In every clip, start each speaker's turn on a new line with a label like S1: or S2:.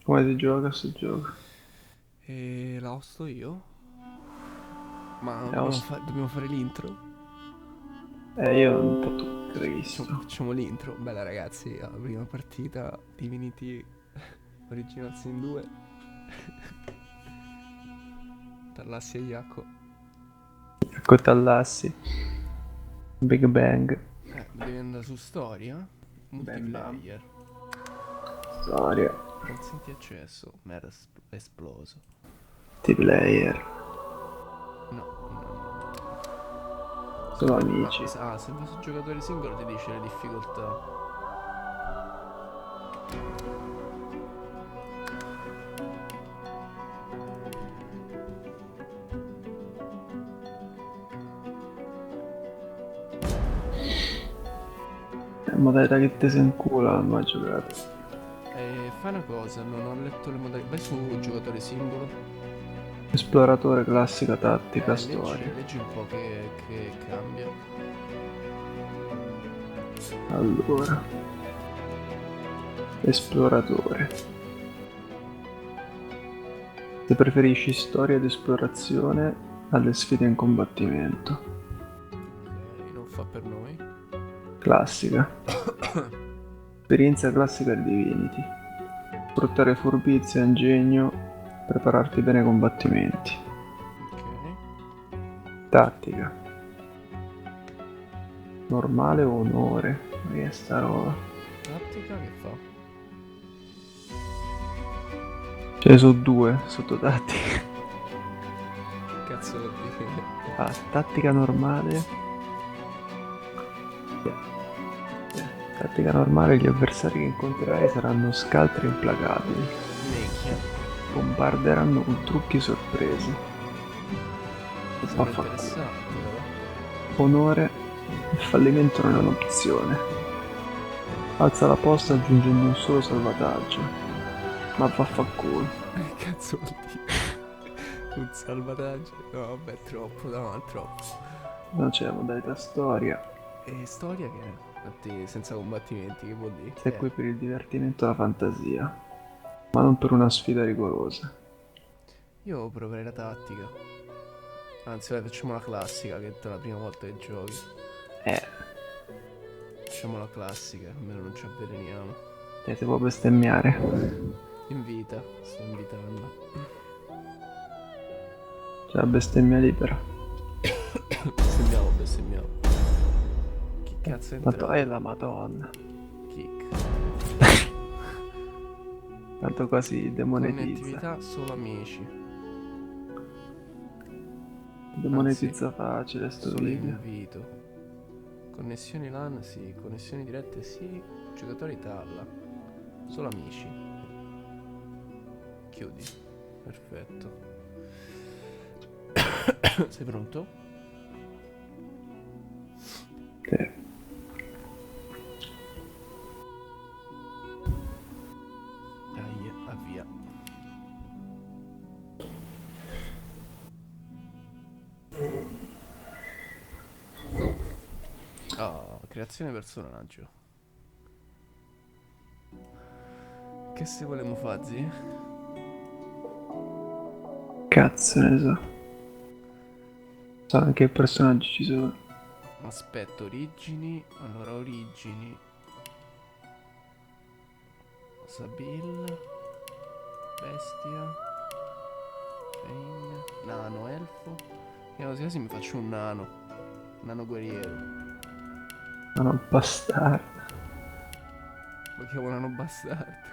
S1: Come si gioca sto gioco?
S2: E la hosto io? Ma
S1: Eh, os-
S2: dobbiamo fare l'intro?
S1: io un po' tutto hai visto.
S2: Facciamo l'intro. Bella ragazzi, la prima partita Divinity Original Sin 2. Tarlassi e Iacco.
S1: Ecco Tallassi, Big Bang,
S2: Devi andare su storia.
S1: Bam Bam,
S2: Multiplayer.
S1: storia,
S2: Consenti accesso. Merda, esploso.
S1: multiplayer,
S2: No, no, no.
S1: sono
S2: Ma
S1: amici.
S2: se vai su giocatore singolo ti dice le difficoltà.
S1: È modalità che te se in culo, non ho mai giocato.
S2: E fai una cosa, non ho letto le modalità. Vai su giocatore singolo.
S1: Esploratore, classica, tattica,
S2: Leggi,
S1: storia.
S2: leggi un po' che cambia.
S1: Allora, esploratore. Se preferisci storia ed esplorazione alle sfide in combattimento.
S2: Ok, non fa per noi.
S1: Classica. Esperienza classica di Divinity. Sfruttare furbizia e ingegno, prepararti bene ai combattimenti.
S2: Ok.
S1: Tattica. Normale o onore? Ma che è sta roba?
S2: Tattica che fa?
S1: Ce ne sono due sotto tattica.
S2: Che cazzo vuol dire?
S1: Ah, tattica normale. Tattica normale, gli avversari che incontrerai saranno scaltri e implacabili.
S2: Minchia.
S1: Bombarderanno con trucchi sorpresi. E
S2: Sembra
S1: vaffanculo.
S2: interessante però.
S1: Onore e fallimento non è un'opzione. Alza la posta aggiungendo un solo salvataggio. Ma vaffanculo.
S2: Che cazzo vuol dire? Un salvataggio? No, vabbè, è troppo, no, è troppo.
S1: Non c'è modalità storia.
S2: E storia che è? Infatti, senza combattimenti, che vuol dire?
S1: Sei
S2: Che è?
S1: qui per il divertimento e la fantasia, ma non per una sfida rigorosa.
S2: Io proverei la tattica. Anzi, vai, facciamo la classica, che è la prima volta che giochi.
S1: Eh,
S2: Facciamo la classica, almeno non ci avveleniamo.
S1: te si può bestemmiare.
S2: Invita, sto invitando.
S1: C'è la bestemmia libera.
S2: Bestemmiamo, bestemmiamo. Chi cazzo è
S1: Tanto è
S2: entrato?
S1: la Madonna.
S2: Kick.
S1: Tanto quasi demonetizza.
S2: Connettività solo amici. Anzi,
S1: Demonetizza facile sto
S2: solo
S1: video.
S2: invito. Connessioni LAN sì, connessioni dirette sì, giocatori talla. Solo amici. Chiudi. Perfetto. Sei pronto?
S1: Sì.
S2: Dai, avvia. Oh, creazione personaggio. Che se volemo fare, zi?
S1: Cazzo ne so. So anche che personaggi ci sono.
S2: Aspetta, origini. Allora, origini. Sabil. Bestia. Fein. Nano, elfo. E così così mi faccio un nano. Nano guerriero.
S1: Ma non bastardo.
S2: Lo chiamo nano bastardo.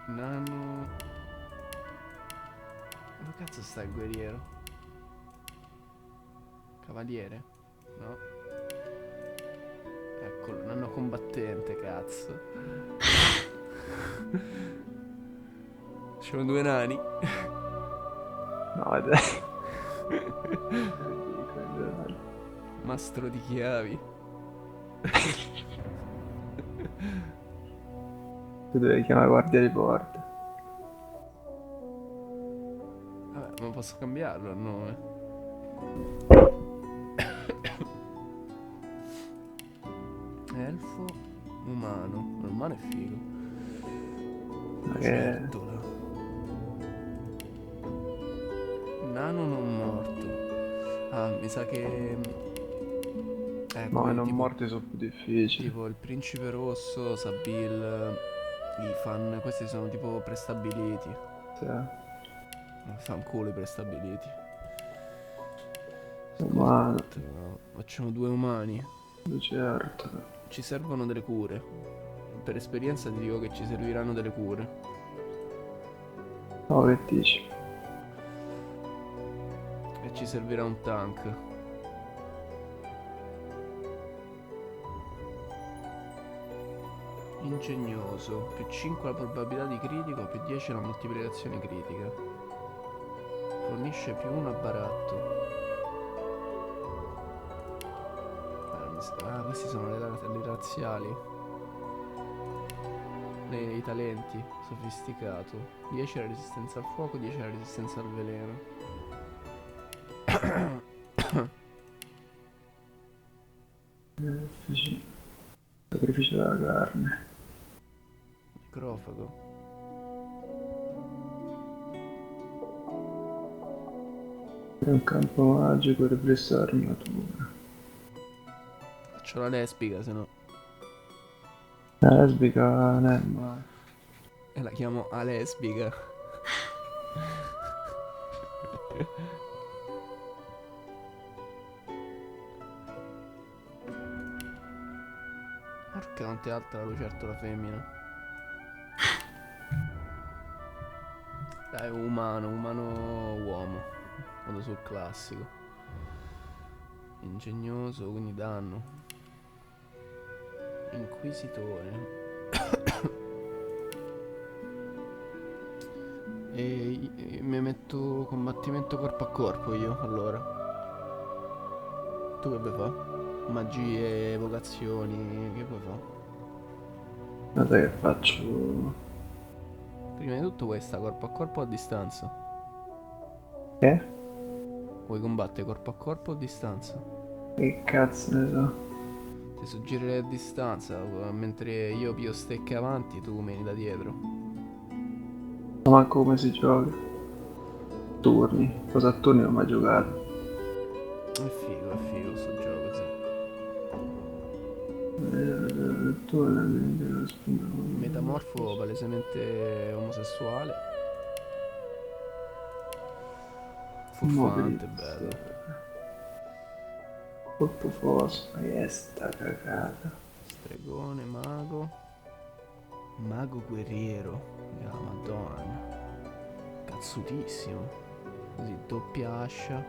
S2: Nano. Dove cazzo sta il guerriero? Cavaliere? No. Eccolo, nano combattente, cazzo. Ci sono due nani.
S1: No, dai. Ridicolo.
S2: Mastro di chiavi.
S1: Tu devi chiamare guardia di porta.
S2: Vabbè, ma posso cambiarlo il nome? Elfo. Umano. Umano è figo.
S1: Che...
S2: Lucertola. Nano non morto. Ah, mi sa che...
S1: No, i
S2: quelli
S1: non
S2: tipo...
S1: morti sono più difficili.
S2: Tipo il principe rosso, Sabil, Ifan, questi sono tipo prestabiliti.
S1: Sì.
S2: Fanculo i prestabiliti.
S1: Umano,
S2: Scott, facciamo due umani.
S1: Lucertola.
S2: Ci servono delle cure. Per esperienza ti dico che ci serviranno delle cure.
S1: No, che dici?
S2: E ci servirà un tank. Ingegnoso, più 5 la probabilità di critico, più 10 la moltiplicazione critica. Fornisce più 1 a baratto. Questi sono le razziali. I talenti. Sofisticato. 10 la resistenza al fuoco, 10 la resistenza al veleno.
S1: Sacrificio della carne.
S2: Necrofago.
S1: È un campo magico e riflesso armatura.
S2: Faccio la lesbica, se no.
S1: Lesbica, Nemma.
S2: E la chiamo alesbica. Porca quanto è alta la lucertola femmina. Dai, umano uomo. Vado sul classico. Ingegnoso, quindi danno. Inquisitore. E mi metto combattimento corpo a corpo io, allora. Tu che vuoi fare? Magie, evocazioni, che vuoi fare?
S1: Guarda che faccio...
S2: Prima di tutto questa, corpo a corpo o a distanza?
S1: Che?
S2: Vuoi combattere corpo a corpo o a distanza?
S1: Che cazzo ne so?
S2: Ti suggerirei a distanza, mentre io pio stecche avanti, tu meni da dietro.
S1: Non manco come si gioca. Turni. Cosa a turni non ho mai giocato.
S2: È figo sto gioco, sì. Metamorfo palesemente omosessuale. Furfante,
S1: Mobilizzo.
S2: bello.
S1: Colpo forza. Ma che è sta cagata?
S2: Stregone, mago. Mago guerriero. La madonna. Cazzutissimo. Così, doppia ascia.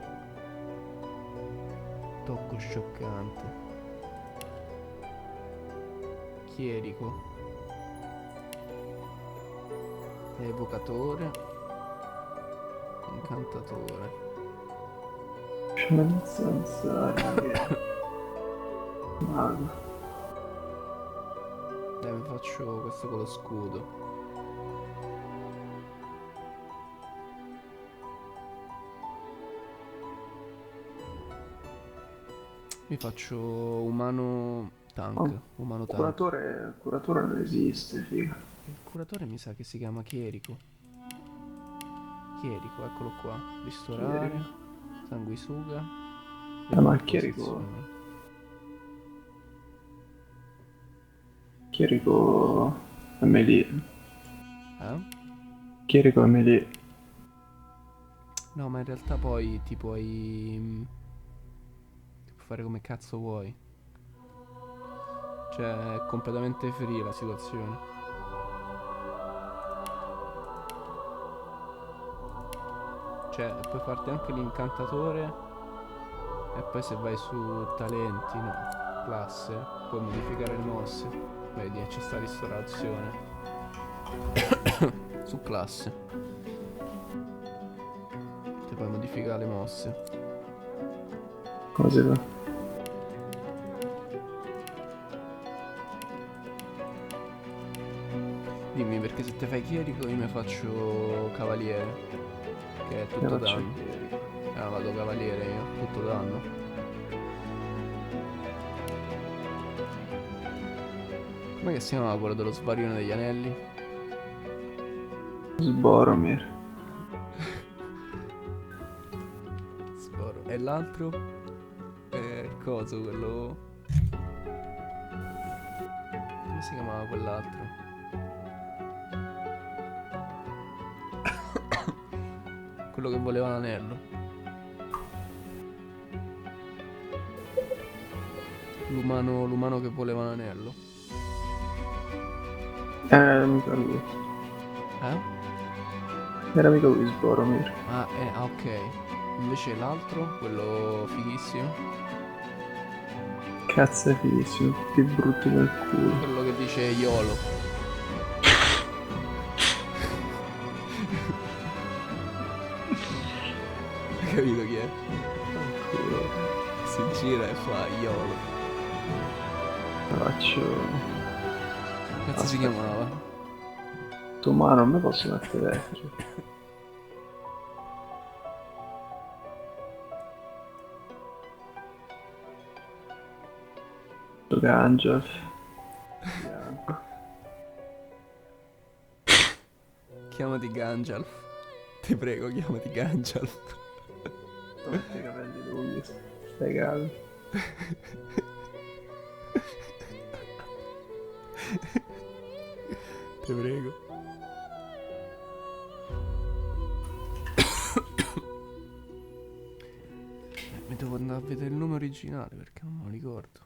S2: Tocco scioccante. Chierico. Evocatore. Incantatore.
S1: Sciamano zanzara. Mago.
S2: Dai, mi faccio questo con lo scudo. Mi faccio umano tank.
S1: Oh,
S2: Umano tank.
S1: curatore non esiste, figa.
S2: Il curatore mi sa che si chiama Chierico. Chierico, eccolo qua. Ristorare.
S1: Chierico.
S2: Sanguisuga.
S1: Ma il Chierico...
S2: Decomposizione.
S1: Chierico... è melee.
S2: Eh?
S1: Chierico è melee.
S2: No, ma in realtà poi ti puoi... ti puoi fare come cazzo vuoi. Cioè, è completamente free la situazione. Cioè, puoi farti anche l'incantatore. E poi se vai su talenti, no, classe, puoi modificare le mosse. Vedi, c'è sta ristorazione. Su classe. Ti puoi modificare le mosse.
S1: Come si fa?
S2: Dimmi, perché se te fai chierico io mi faccio cavaliere, che è
S1: Ne
S2: tutto
S1: faccio
S2: danno.
S1: il Chierico.
S2: Vado cavaliere io, tutto danno. Come che si chiama quello dello svarione degli anelli?
S1: Sboromir.
S2: Sporo. E l'altro? Coso, quello... Come si chiamava quell'altro? Quello che voleva l'anello. L'umano che voleva l'anello.
S1: Mica lui.
S2: Eh?
S1: Era mica lui Sboromir.
S2: Ok. Invece l'altro, quello fighissimo,
S1: Cazzo è fighissimo, tutti brutti nel culo.
S2: quello che dice YOLO. Hai capito chi è? Si gira e fa YOLO.
S1: Faccio...
S2: Cazzo si chiamava?
S1: Tu ma non mi posso mettere dentro. Gandalf. Bianco.
S2: Chiamati Ganjalf. Ti prego, chiamati Ganjalf.
S1: Tutti i capelli lunghi. Stai calmo.
S2: Ti prego. Mi devo andare a vedere il nome originale perché non me lo ricordo.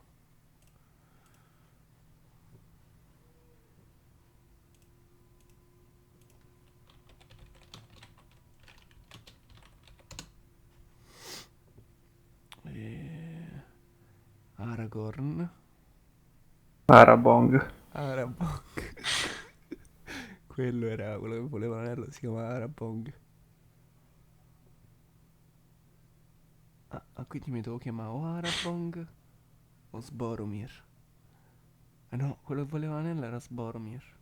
S2: Aragorn.
S1: Arabong.
S2: Arabong. Quello era quello che voleva l'anello, si chiama Arabong. Quindi mi devo chiamare o Arabong o Sboromir. No, quello che voleva l'anello era Sboromir.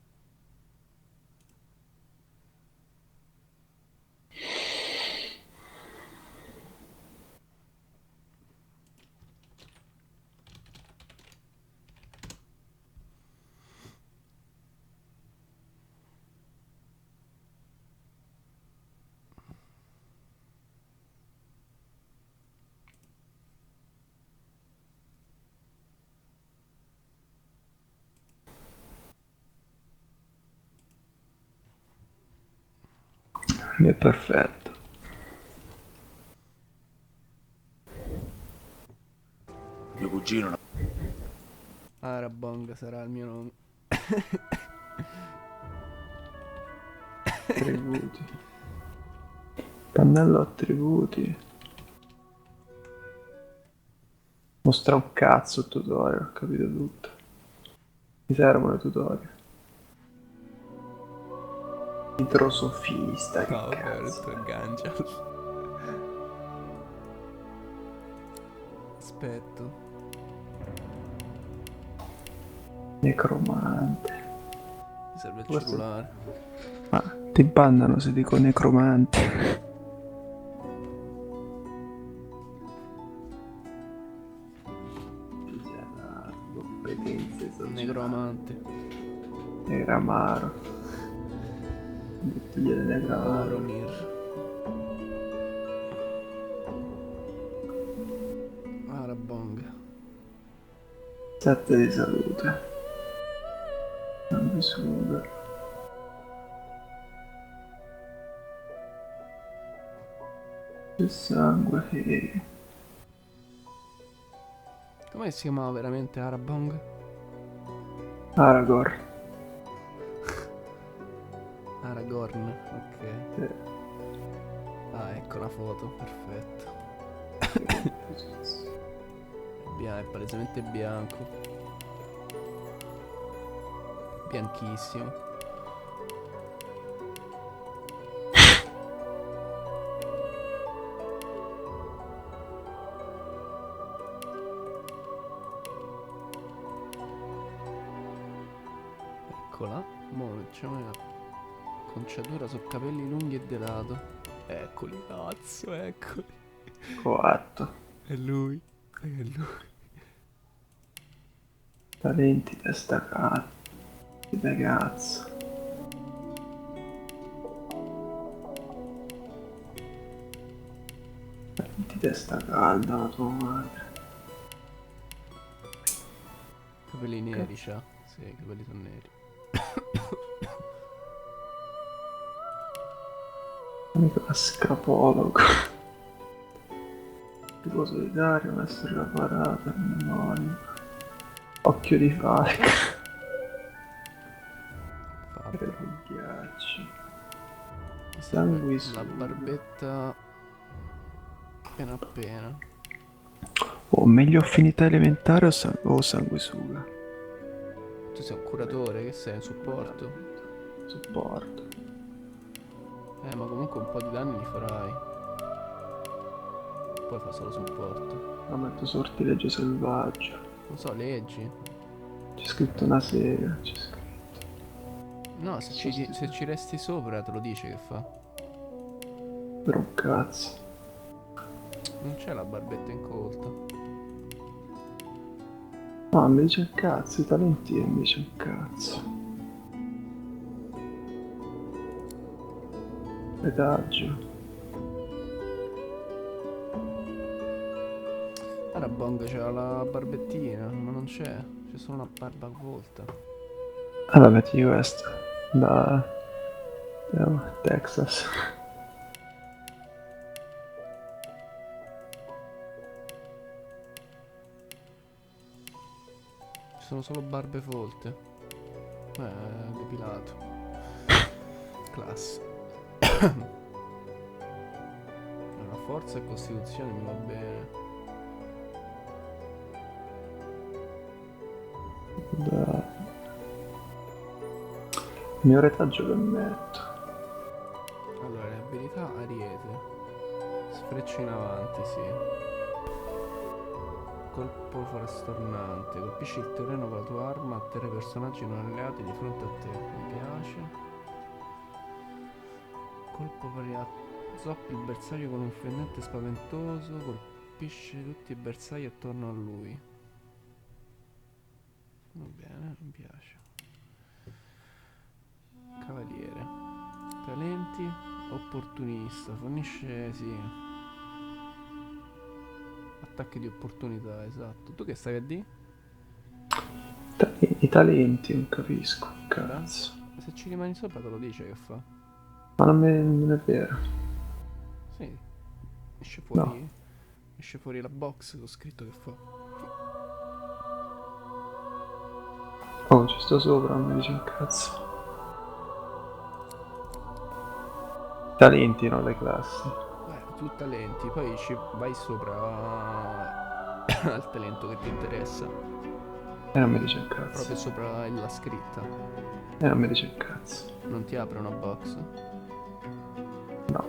S1: È perfetto.
S3: Mio cugino.
S2: Arabong sarà il mio nome.
S1: Attributi. Pannello attributi. Mostra un cazzo il tutorial, ho capito tutto. Mi servono i tutorial. Idrosofista, che
S2: No, vabbè, ho
S1: cazzo.
S2: detto Ganjalf. Aspetto.
S1: Necromante.
S2: Mi serve il
S1: Questo-
S2: cellulare.
S1: Ma ti bannano se dico necromante. Competenze sociali.
S2: Negromante.
S1: Negramaro. Bottiglia di Negramaro.
S2: Boromir. Arabong.
S1: 7 di salute. Sanguisuga. Il sangue che...
S2: Come si chiamava veramente Arabong?
S1: Aragorn.
S2: Aragorn, ok.
S1: Sì.
S2: Ah, ecco la foto, perfetto. È palesemente bianco. Bianchissimo. Eccola. Mo' c'è una conciatura su capelli lunghi e delato. Eccoli, cazzo, eccoli.
S1: Coatto.
S2: È lui. È lui.
S1: Talenti testa cazzo. Da cazzo. testa calda la tua madre.
S2: Capelli neri c'ha. Sì, i capelli sono neri.
S1: Mica scrapologo. Tipo solitario, maestro della parata, memoria. Occhio di falca. Re
S2: Fabbro.
S1: di ghiaccio.
S2: Mi serve la
S1: Sanguisuga.
S2: barbetta appena appena.
S1: Oh, meglio affinità elementare o sanguisuga?
S2: Tu sei un curatore, che sei? Un supporto?
S1: Supporto.
S2: Ma comunque un po' di danni li farai. Poi fa solo supporto.
S1: La metto sortileggio selvaggio.
S2: Non so, leggi.
S1: C'è scritto una sega. C'è scritto.
S2: No, se ci resti sopra te lo dice che fa.
S1: Per un cazzo.
S2: Non c'è la barbetta incolta.
S1: No, mi dice un cazzo, i talenti e mi dice un cazzo. Retaggio.
S2: Arabong c'ha la barbettina, ma non c'è. C'è solo una barba avvolta.
S1: Allora metti questo. Da Texas.
S2: Ci sono solo barbe folte. Depilato. Classe. La forza e costituzione mi va bene.
S1: Da... Il mio retaggio che metto.
S2: Allora, le abilità ariete. Sfreccia in avanti, sì. Colpo frastornante. Colpisci il terreno con la tua arma, atterra i personaggi non alleati di fronte a te. Mi piace. Colpo zoppi il bersaglio con un fendente spaventoso. Colpisce tutti i bersagli attorno a lui. Va bene, mi piace. Cavaliere. Talenti. Opportunista. Fornisce, sì, attacchi di opportunità, esatto. Tu che stai a D?
S1: I talenti, non capisco. Cazzo.
S2: Se ci rimani sopra te lo dice che fa.
S1: Ma non è vero.
S2: Sì. Esce fuori.
S1: No.
S2: Esce fuori la box con scritto che fa.
S1: Oh, ci sto sopra, non mi dice un cazzo. Talenti, non le classi.
S2: Tu talenti, poi ci vai sopra al talento che ti interessa.
S1: E non mi dice un cazzo.
S2: Proprio sopra la scritta.
S1: E non mi dice un cazzo.
S2: Non ti apre una box?
S1: No.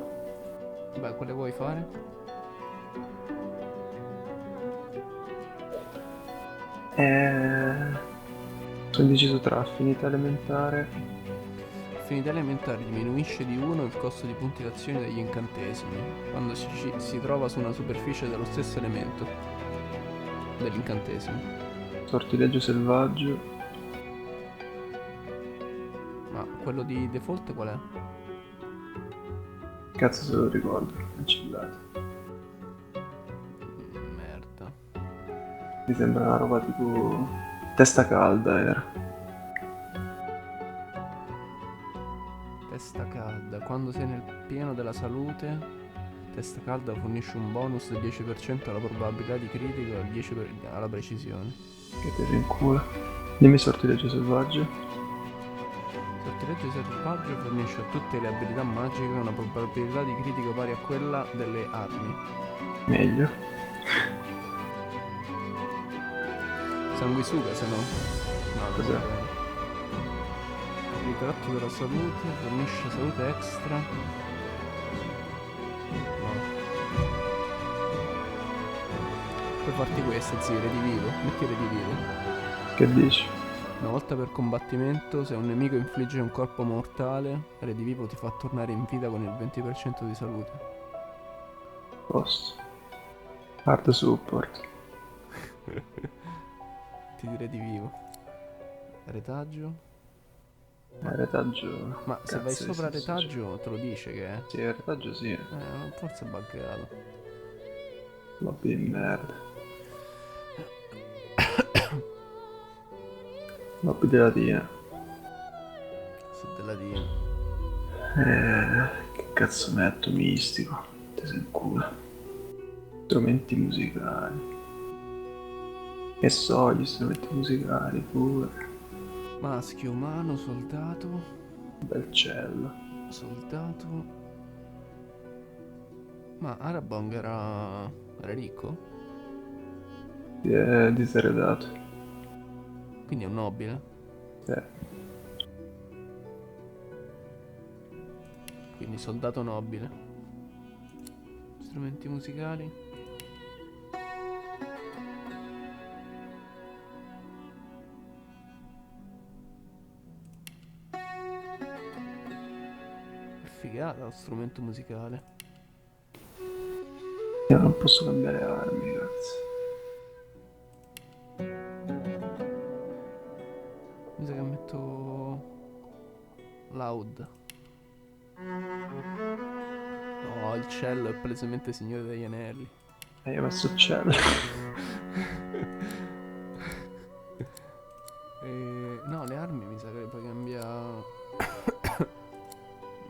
S2: Beh, quale vuoi fare?
S1: Sono indeciso tra affinità elementare.
S2: Affinità elementare diminuisce di 1 il costo di punti d'azione degli incantesimi quando si trova su una superficie dello stesso elemento dell'incantesimo.
S1: Sortileggio selvaggio.
S2: Ma quello di default qual è?
S1: Cazzo se lo ricordo, cancellato.
S2: Merda.
S1: Mi sembra una roba tipo... Testa calda era.
S2: Testa calda. Quando sei nel pieno della salute, testa calda fornisce un bonus del 10% alla probabilità di critico e al 10% alla precisione.
S1: Che te in culo. Dimmi sortileggio selvaggio.
S2: Sortileggio selvaggio fornisce a tutte le abilità magiche una probabilità di critico pari a quella delle armi.
S1: Meglio.
S2: Sanguisuga se no. No,
S1: Cos'è?
S2: Ritratto della salute, fornisce salute extra. No. Puoi farti queste, zio, redivivo. Metti redivivo.
S1: Che dici?
S2: Una volta per combattimento, se un nemico infligge un colpo mortale, redivivo ti fa tornare in vita con il 20% di salute.
S1: Posto. Hard support.
S2: Ti direi di vivo. Retaggio.
S1: Retaggio.
S2: Ma se vai sopra retaggio te lo dice che è.
S1: Sì, il retaggio sì.
S2: Forse è buggato.
S1: Lobby di merda. Lobby di latina.
S2: Su della Dina.
S1: Che cazzo metto? Mistico. Te sei in culo. Strumenti musicali. Che so, gli strumenti musicali pure.
S2: Maschio, umano, soldato.
S1: Bel cielo.
S2: Soldato. Ma Arabong era ricco?
S1: Si è diseredato.
S2: Quindi è un nobile? Quindi soldato nobile. Strumenti musicali. Figata lo strumento musicale.
S1: Io non posso cambiare armi, cazzo.
S2: Mi sa che metto loud. No, il cello è palesemente Signore degli Anelli.
S1: Io ho messo il cielo.
S2: No, le armi mi sa che le puoi cambiare.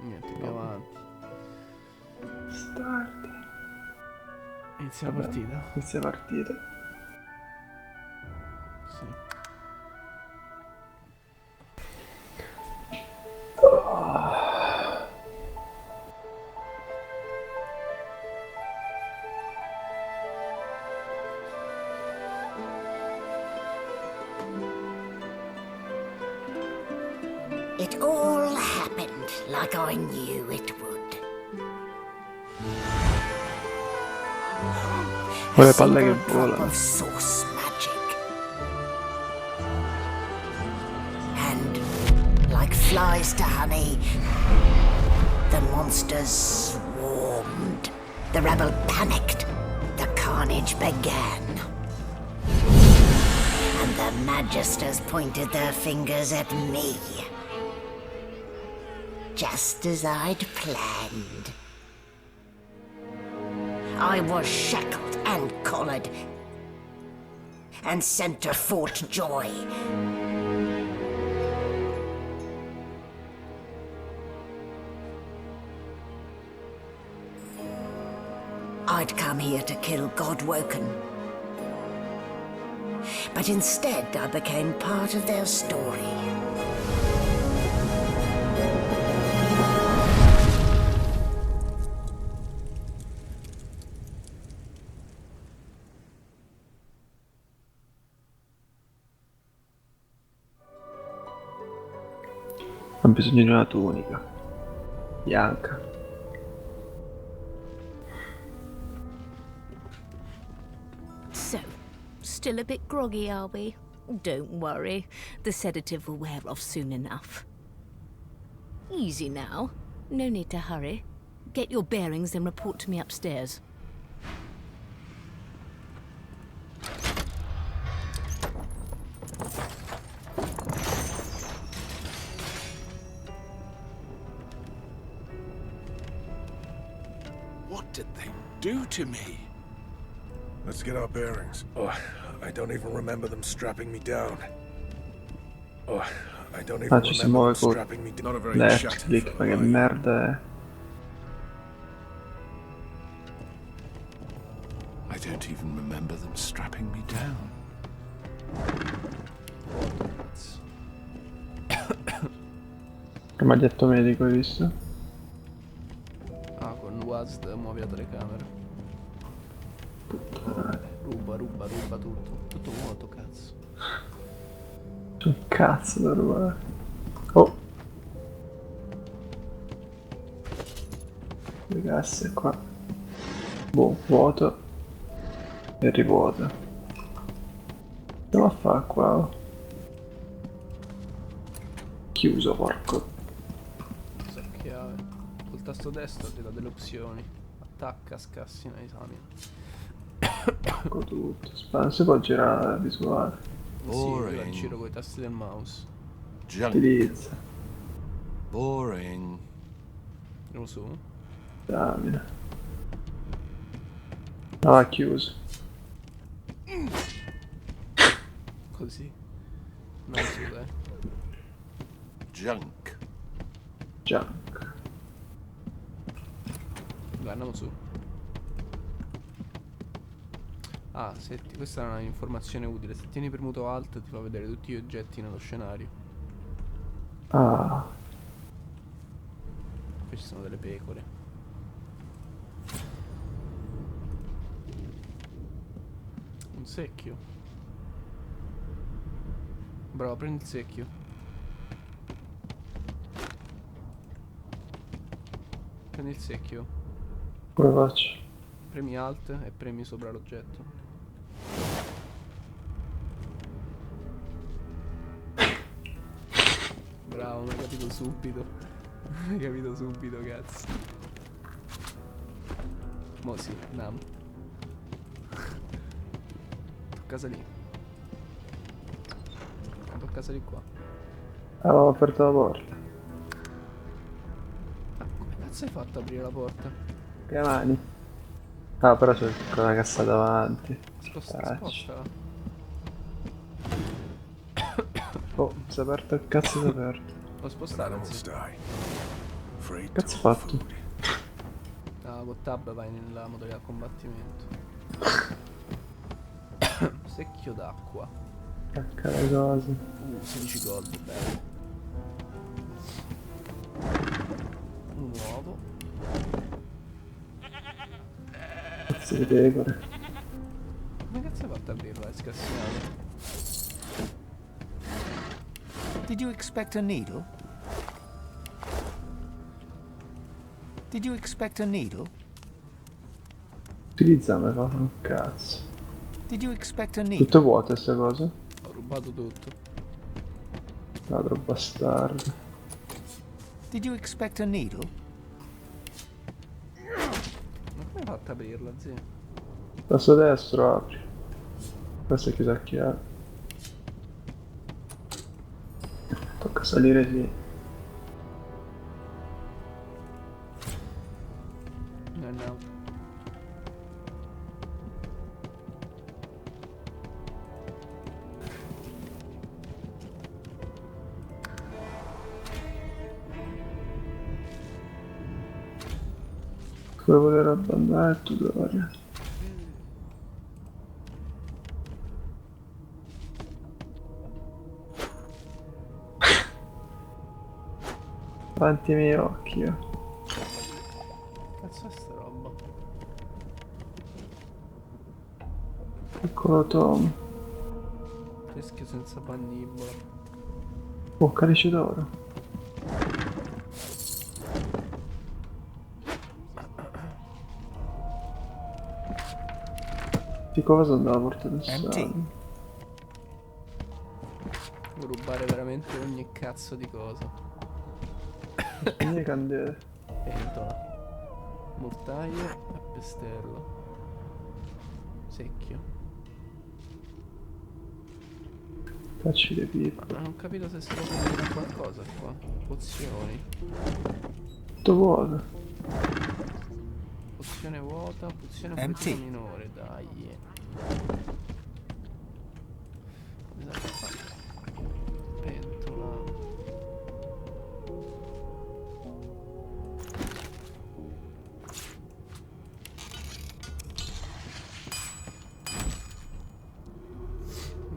S2: Niente, più avanti.
S1: Start.
S2: Inizia la partita?
S1: Inizia la partita.
S2: Sì.
S4: It all happened like I knew it would.
S1: Con le
S4: A
S1: palle che
S4: single drop
S1: volano.
S4: of source magic. And like flies to honey, the monsters swarmed. The rebel panicked. The carnage began. And the magisters pointed their fingers at me. Just as I'd planned. I was shackled and collared and sent to Fort Joy. I'd come here to kill Godwoken. But instead I became part of their story.
S1: Ho bisogno di una tunica. Bianca.
S5: So, still a bit groggy, are we? Don't worry. The sedative will wear off soon enough. Easy now. No need to hurry. Get your bearings and report to me upstairs.
S3: What did they do to me?
S6: Let's get our bearings. Oh, I don't even remember them strapping me down. Oh, I don't even
S1: Ci si
S6: remember
S1: muove
S6: them
S1: con
S6: strapping me down. Not a very
S1: left
S6: shattered
S1: click, ma che
S6: fellow, are you?
S1: merda è?
S3: I don't even remember them strapping me down.
S1: Che maglietto medico hai visto?
S2: Ah, con WASD muovi la telecamera. Ruba tutto. Tutto vuoto, cazzo.
S1: C'è un cazzo da rubare. Oh! Le casse qua. Boh, vuoto. E rivuoto. Che va a fare qua? Chiuso, porco.
S2: Questa chiave. Col tasto destro ti dà delle opzioni. Attacca, scassina, esamina.
S1: Ecco tutto. Non si può girare la visuale.
S2: Sì, io la giro con i tasti del mouse.
S3: Junk.
S1: Utilizza.
S3: Boring.
S2: Andiamo su.
S1: Damina. Ah, chiuso.
S2: Così. No, su, dai.
S3: Junk.
S1: Junk.
S2: Dai, andiamo su. Ah, questa è una informazione utile. Se tieni premuto Alt ti fa vedere tutti gli oggetti nello scenario.
S1: Ah,
S2: Qui ci sono delle pecore. Un secchio. Bravo, prendi il secchio. Prendi il secchio.
S1: come faccio?
S2: Premi Alt e premi sopra l'oggetto. Bravo, mi hai capito subito. Mi hai capito subito, cazzo. Mo' sì, andiamo. Tocca salire. Tocca salire qua.
S1: Avevo aperto la porta.
S2: Ah, come cazzo hai fatto ad aprire la porta?
S1: Che mani? Ah, però c'è una cassa davanti.
S2: Spostala.
S1: Oh, si è aperto il cazzo, si è aperto.
S2: L'ho spostata,
S6: Animals
S2: sì.
S6: die. Afraid
S1: Cazzo
S6: to
S1: fatto?
S6: food.
S2: Ah, con tab vai nella modalità combattimento. Secchio d'acqua.
S1: Cacca le cose.
S2: 16 gold, bello. Un uovo.
S1: Cazzo di pecore.
S2: Come cazzo hai fatto a aprirla? È scassinato.
S7: Did you expect a needle? Did you expect a needle?
S1: Utilizzame, fa un cazzo.
S7: Did you expect a needle?
S1: Tutte vuote queste cose?
S2: Ho rubato tutto.
S1: Ladro bastardo.
S7: Did you expect a needle?
S2: Ma come hai fatto a aprirla, zio?
S1: Tasto destro apri. Questo è chiuso a chiave. Tocca salire sì.
S2: No.
S1: Come poter abbandonare il tutorial. Davanti ai miei occhi,
S2: Cazzo è sta roba?
S1: Piccolo Tom.
S2: Teschio senza pannibola.
S1: Oh, calice d'oro. Di cosa andava a portare il
S7: Empty.
S1: sangue?
S2: Devo rubare veramente ogni cazzo di cosa.
S1: Spegne candele.
S2: Pentola. Mortaio e pestello. Secchio.
S1: Facci le pippe.
S2: Ma non ho capito se si può prendere qualcosa qua. Pozioni.
S1: Tutto vuoto.
S2: Pozione vuota, pozione
S7: Empty.
S2: prezzo minore, dai. Esatto. Pentola.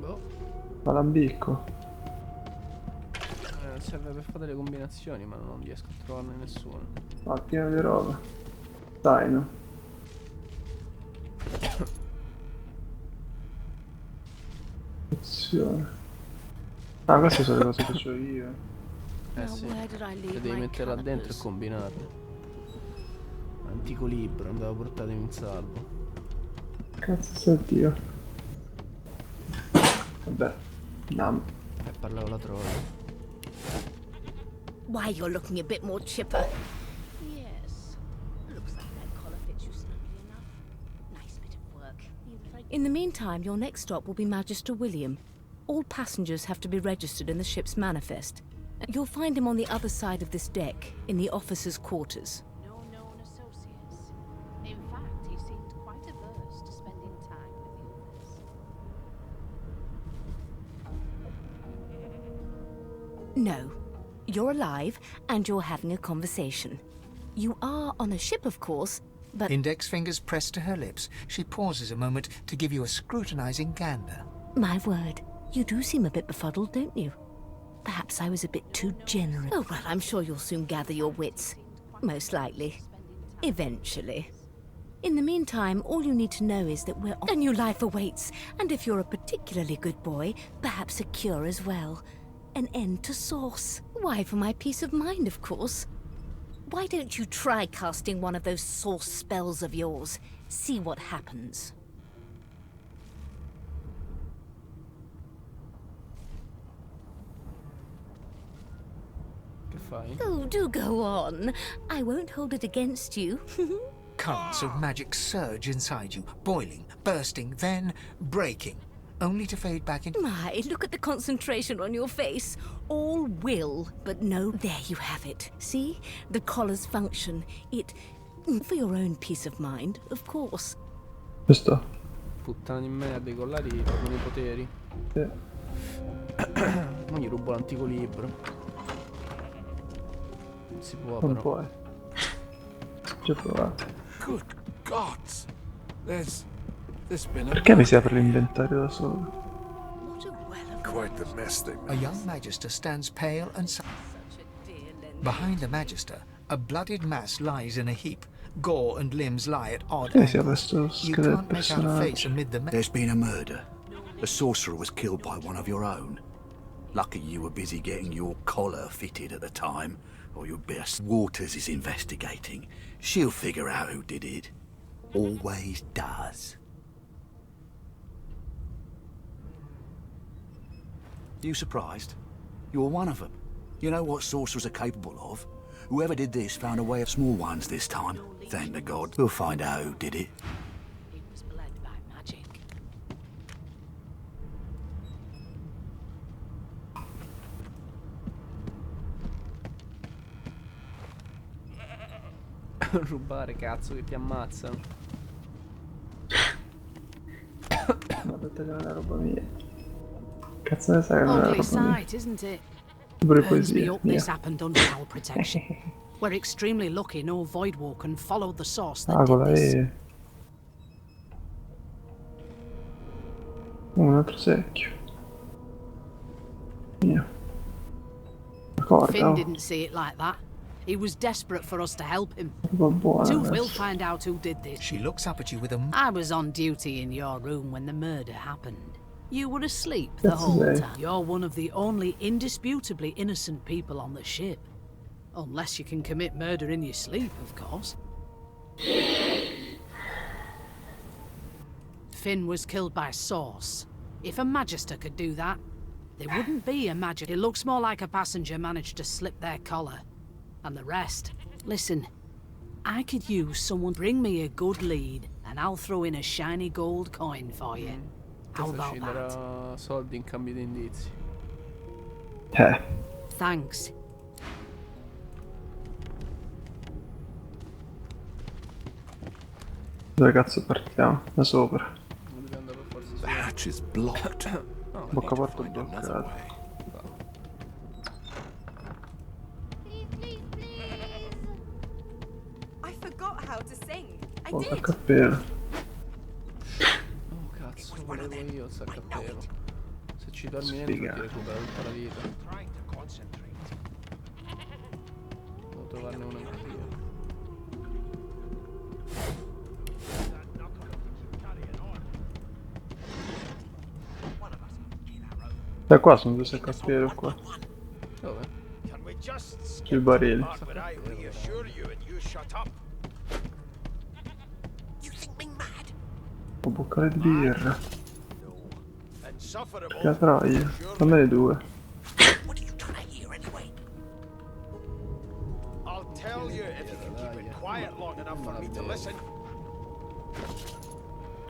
S2: Boh.
S1: Malambicco.
S2: Serve per fare delle combinazioni, ma non riesco a trovarne nessuna.
S1: Ah, pieno di roba. Dai, no. Pozione. Ah, queste sono le cose che faccio io.
S2: Eh
S5: Now,
S2: sì.
S5: where did I
S2: Le
S5: leave
S2: devi
S5: my
S2: mettere là dentro e
S5: calipers?
S2: combinarle. Antico libro, andavo portato in salvo.
S1: Cazzo sta Dio. Vabbè. Nam.
S2: E parlavo la troia.
S5: Why, you're looking a bit more chipper.
S8: Yes. Looks like that collar fits you snugly enough. Nice bit of work.
S5: In the meantime, your next stop will be Magister William. All passengers have to be registered in the ship's manifest. You'll find him on the other side of this deck, in the officers' quarters.
S8: No known associates. In fact, he seemed quite averse
S5: No. You're alive, and you're having a conversation. You are on a ship, of course, but...
S7: Index fingers pressed to her lips. She pauses a moment to give you a scrutinizing gander.
S5: My word, you do seem a bit befuddled, don't you? Perhaps I was a bit too generous. Oh, well, I'm sure you'll soon gather your wits. Most likely. Eventually. In the meantime, all you need to know is that we're... A new life awaits, and if you're a particularly good boy, perhaps a cure as well. An end to Source. Why, for my peace of mind, of course. Why don't you try casting one of those Source spells of yours? See what happens.
S2: Che fai?
S5: Oh, do go on. I won't hold it against you.
S7: Currents of magic surge inside you, boiling, bursting, then breaking, only to fade back into...
S5: My, look at the concentration on your face. All will, but no. There you have it. See? The collar's function. It... For your own peace of mind, of course.
S1: Questo?
S2: Puttana di merda, i collari portano i poteri.
S1: Sì.
S2: Non gli rubo l'antico libro. Non si può
S1: Non
S2: però.
S1: puoi. Già provato.
S3: Good gods! There's been a
S1: Perché mi si apre l'inventario da solo?
S6: Quite the mess they
S7: A
S6: made.
S7: young magister stands pale and silent. Behind the magister, a bloodied mass lies in a heap. Gore and limbs lie at odd
S1: Perché mi si apre
S7: angles.
S1: sto
S7: You
S1: scheletro
S7: can't make out a face
S1: personaggio?
S7: amid the mess.
S9: There's been a murder. A sorcerer was killed by one of your own. Lucky you were busy getting your collar fitted at the time, or your best. Waters is investigating. She'll figure out who did it. Always does. You surprised? You're one of them. You know what sorcerers are capable of. Whoever did this found a way of small ones this time. Thank the god. We'll find out who did it.
S8: He was bled by magic.
S2: Rubare, cazzo, che ti ammazzano.
S1: Vado a tagliare la roba mia. Cazzo ne sai che non è la
S8: Ugly
S1: roba mia?
S8: sight, isn't it?
S1: Pure
S8: Burns me
S1: poesia.
S8: up
S1: Mia.
S8: this happened under our protection. We're extremely lucky no Voidwalker followed the source that
S1: Ah, con
S8: did
S1: la
S8: this.
S1: E. Un altro secchio. Mia. La corda,
S8: Finn
S1: oh.
S8: didn't see it like that. He was desperate for us to help him.
S1: Roba buona
S8: Tooth will
S1: adesso.
S8: find out who did this.
S7: She looks up at you with a...
S8: I was on duty in your room when the murder happened. You were asleep the
S1: That's
S8: whole
S1: right.
S8: time. You're one of the only indisputably innocent people on the ship. Unless you can commit murder in your sleep, of course. Finn was killed by Source. If a Magister could do that, there wouldn't be a Magister. It looks more like a passenger managed to slip their collar. And the rest. Listen, I could use someone. Bring me a good lead, and I'll throw in a shiny gold coin for you. How
S2: Questo
S8: about
S2: ci
S8: that?
S2: darà soldi in cambio di indizi.
S8: Thanks.
S1: Dove cazzo partiamo? Da sopra.
S2: Non devi andare per forza
S3: The
S2: su.
S3: hatch is blocked.
S2: No,
S1: Boccaporta
S3: Find another
S1: bloccata.
S3: way.
S10: I forgot how to sing. I
S1: Porta
S10: did.
S1: cappello.
S2: oh cazzo, volevo io il saccappello. Se ci dormi dentro
S1: Sfiga.
S2: ti recupera tutta la vita. Devo trovarne uno anch'io.
S1: Da qua sono due saccappello qua.
S2: Dove?
S1: Sui barili. Ho boccare di birra. Che troia. Fammene due.
S4: What are you trying to hear anyway?
S11: I'll tell you if you can keep it quiet long enough for me to listen.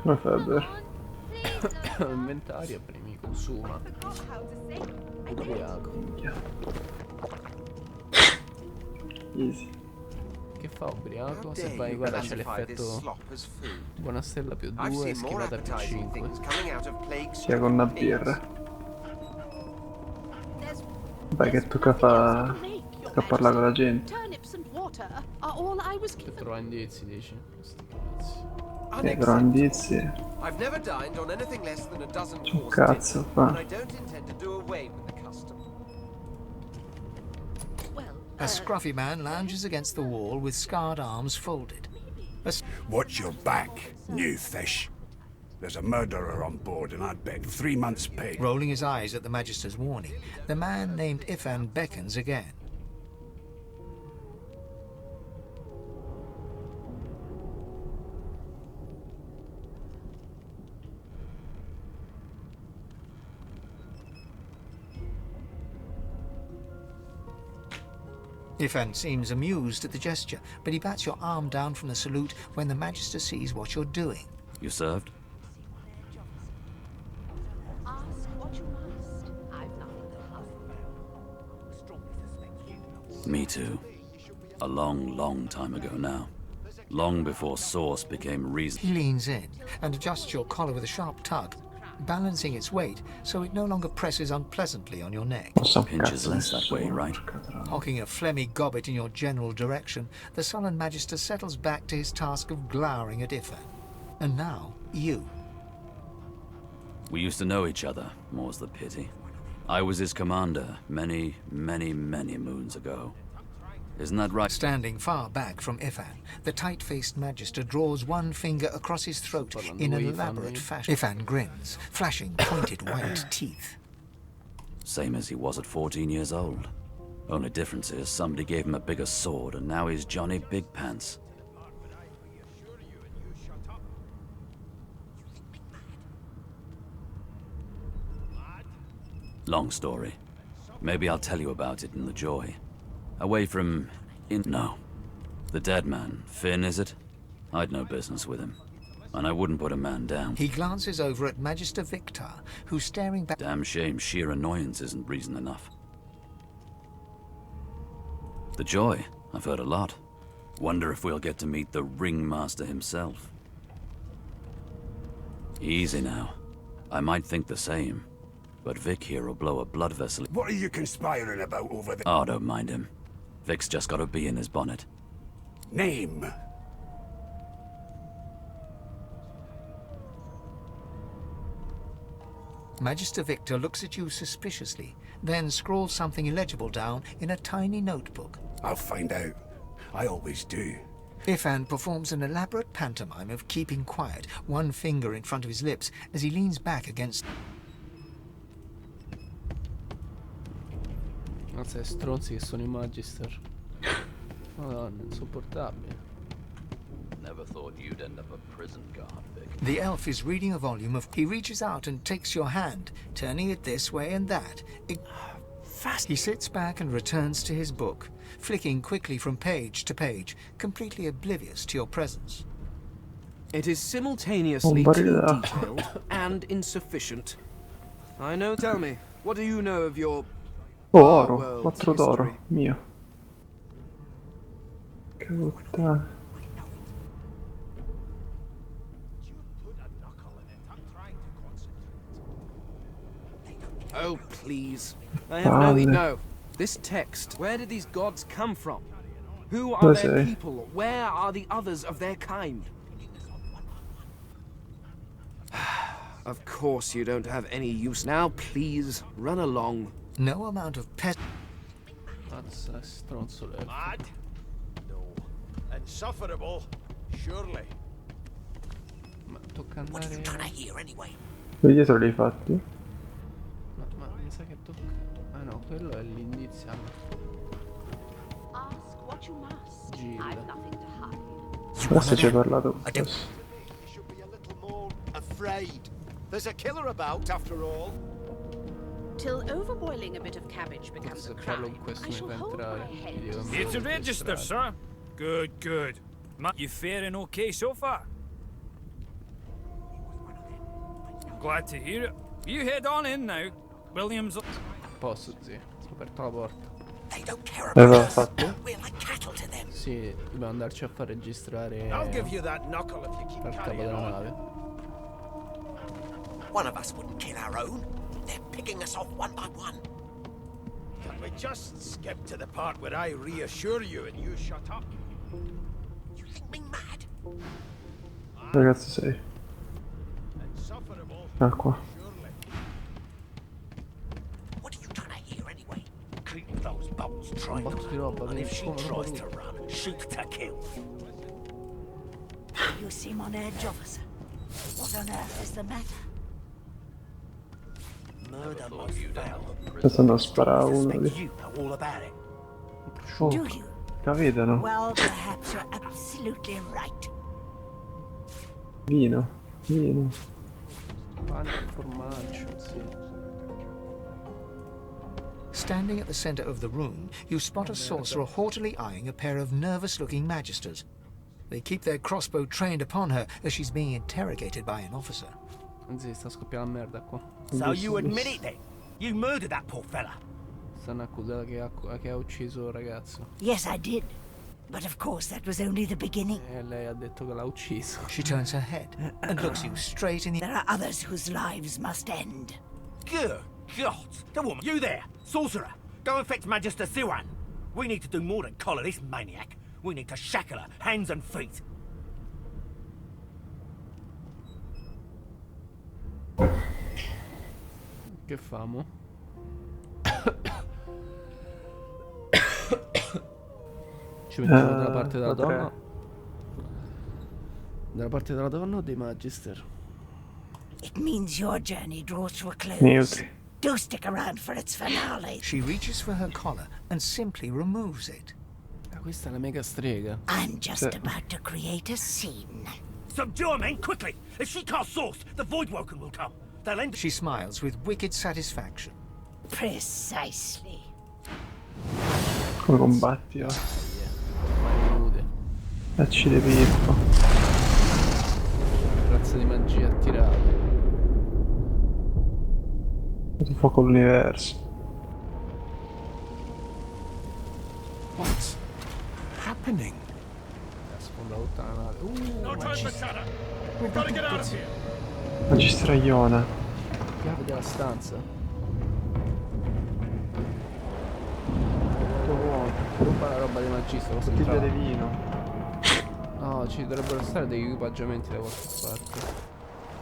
S1: Come fai a bere?
S2: Inventario premi, consuma.
S10: Forgot how to sing.
S2: Ubriaco.
S1: Minchia. Easy.
S2: Che fa ubriaco? Se vai, guarda, c'è l'effetto buona stella più 2 e schivata più 5.
S1: Sia con una birra. Beh, che tocca parlare con la gente.
S8: Turnips and water are all I was
S2: Che
S8: given.
S2: trova indizi, dici? Sti cazzi.
S1: Però indizi.
S11: I've never dined on anything less than a dozen
S1: C'è un
S11: course
S1: cazzo
S11: dinner,
S1: qua.
S11: and I don't intend to do away with the custom.
S7: A scruffy man lounges against the wall with scarred arms folded.
S12: Watch your back, new fish. There's a murderer on board, and I'd bet 3 months' pay.
S7: Rolling his eyes at the Magister's warning, the man named Ifan beckons again. Ifan seems amused at the gesture, but he bats your arm down from the salute when the Magister sees what you're doing.
S9: You served?
S10: Ask what you must. I've nothing to hide.
S9: Me too. A long, long time ago now. Long before Source became reason.
S7: He leans in and adjusts your collar with a sharp tug, balancing its weight so it no longer presses unpleasantly on your neck.
S9: Pinches less that way, right?
S7: Hocking a phlegmy gobbet in your general direction, the sullen Magister settles back to his task of glowering at Ifan. And now, you.
S9: We used to know each other, more's the pity. I was his commander many, many, many moons ago. Isn't that right?
S7: Standing far back from Ifan, the tight-faced Magister draws one finger across his throat in an elaborate fashion. Ifan grins, flashing pointed white teeth.
S9: Same as he was at 14 years old. Only difference is somebody gave him a bigger sword and now he's Johnny Big Pants. Long story. Maybe I'll tell you about it in the Joy. Away from... No. The dead man. Finn, is it? I'd no business with him. And I wouldn't put a man down.
S7: He glances over at Magister Victor, who's staring back.
S9: Damn shame sheer annoyance isn't reason enough. The Joy. I've heard a lot. Wonder if we'll get to meet the ringmaster himself. Easy now. I might think the same. But Vic here will blow a blood vessel.
S12: What are you conspiring about over there?
S9: Oh, don't mind him. Vic's just got a bee in his bonnet.
S12: Name.
S7: Magister Victor looks at you suspiciously, then scrawls something illegible down in a tiny notebook.
S12: I'll find out. I always do.
S7: Ifan performs an elaborate pantomime of keeping quiet, one finger in front of his lips, as he leans back against...
S2: Mazza, è stronzi che sono i Magister. Madonna, insopportabile.
S9: Never thought you'd end up a prison guard, Vic.
S7: The elf is reading a volume of... He reaches out and takes your hand, turning it this way and that. Fast. He sits back and returns to his book, flicking quickly from page to page, completely oblivious to your presence.
S13: It is simultaneously too detailed and insufficient. I know. Tell me, what do you know of your...
S1: Oh, oro, 4 d'oro, mio. Che puttana.
S13: Oh, please. I have no... This text, where did these gods come from? Who are their people? Where are the others of their kind? Of course you don't have any use. Now, please, run along.
S7: No amount of pet...
S2: Mazza, stronzo l'elfo.
S11: Mad? No. Insufferable? Surely.
S2: Ma tocca andare...
S1: Quelli dietro li hai fatti?
S2: No, ma mi sa che tocca... Ah no, quello è l'iniziale.
S10: Ask what you must.
S2: Jill.
S10: I've nothing to hide.
S1: Adesso ci hai parlato.
S11: You should be a little more afraid. There's a killer about, after all.
S8: Till overboiling a bit of cabbage becomes a crime, I shall hold my head.
S14: Here to register, sir. Good, good. You faring okay so far? Glad to hear it. You head on in now. Williams...
S2: Posso, zio. Ho aperto la porta.
S1: L'aveva fatto?
S2: Sì, dobbiamo andarci a far registrare...
S11: I'll give you that knuckle if you keep
S2: per capo
S11: carrying
S2: della
S11: on.
S2: nave.
S4: One of us wouldn't kill our own. They're picking us off one by one.
S11: we just skip to the part where I reassure you and you shut up? You think me mad?
S1: Ragazzi sei.
S11: Insufferable.
S1: Ah, qua.
S11: What are you trying to hear anyway? Keep those bolts trained.
S2: botto di roba,
S11: And
S2: vedi,
S11: if she
S2: come roba
S11: tries
S2: tu.
S11: to run, shoot to kill.
S4: You seem on edge, officer. What on earth is the matter?
S11: Murder must fail.
S1: Adesso non spara uno lì.
S11: You know all about it.
S1: Oh,
S4: Do you?
S1: la vedono.
S4: Well, perhaps you're absolutely right.
S1: Vino. Vino.
S2: Pane e formaggio, sì.
S7: Standing at the center of the room, you spot a sorcerer haughtily eyeing a pair of nervous-looking magisters. They keep their crossbow trained upon her as she's being interrogated by an officer.
S2: Anzi, sta scoppiando la merda qua.
S11: So you admit it then? You murdered that poor fella?
S2: Stanno accusando che ha ucciso il ragazzo.
S4: Yes, I did. But of course, that was only the beginning.
S2: E lei ha detto che l'ha ucciso.
S7: She turns her head and looks you straight in the...
S4: There are others whose lives must end.
S11: Good God! The woman! You there! Sorcerer! Go and fetch Magister Siwan! We need to do more than collar this maniac. We need to shackle her, hands and feet.
S2: Che famo? Ci mettiamo dalla parte della donna? Dalla parte della donna o dei Magister?
S4: It means your journey draws to a close.
S1: Mute.
S4: Do stick around for its finale.
S7: She reaches for her collar and simply removes it.
S2: Ah, questa è la mega strega.
S4: I'm just about to create a scene.
S11: Subdue her, men, quickly! If she casts source, the Voidwoken will come. They'll end...
S7: She smiles with wicked satisfaction.
S4: Precisely.
S1: Come combatti, va?
S2: Mani nude.
S1: Accide Pippo.
S2: Razza di magia attirata.
S1: Tu fuoco l'universo.
S3: What's happening?
S2: Sfonda tutta la nave.
S1: Magistraiona.
S2: Chiave della stanza.
S1: Tutto vuoto.
S2: Ruba la roba dei magisti.
S1: Bottiglia di vino.
S2: No, ci dovrebbero stare degli equipaggiamenti da qualche parte.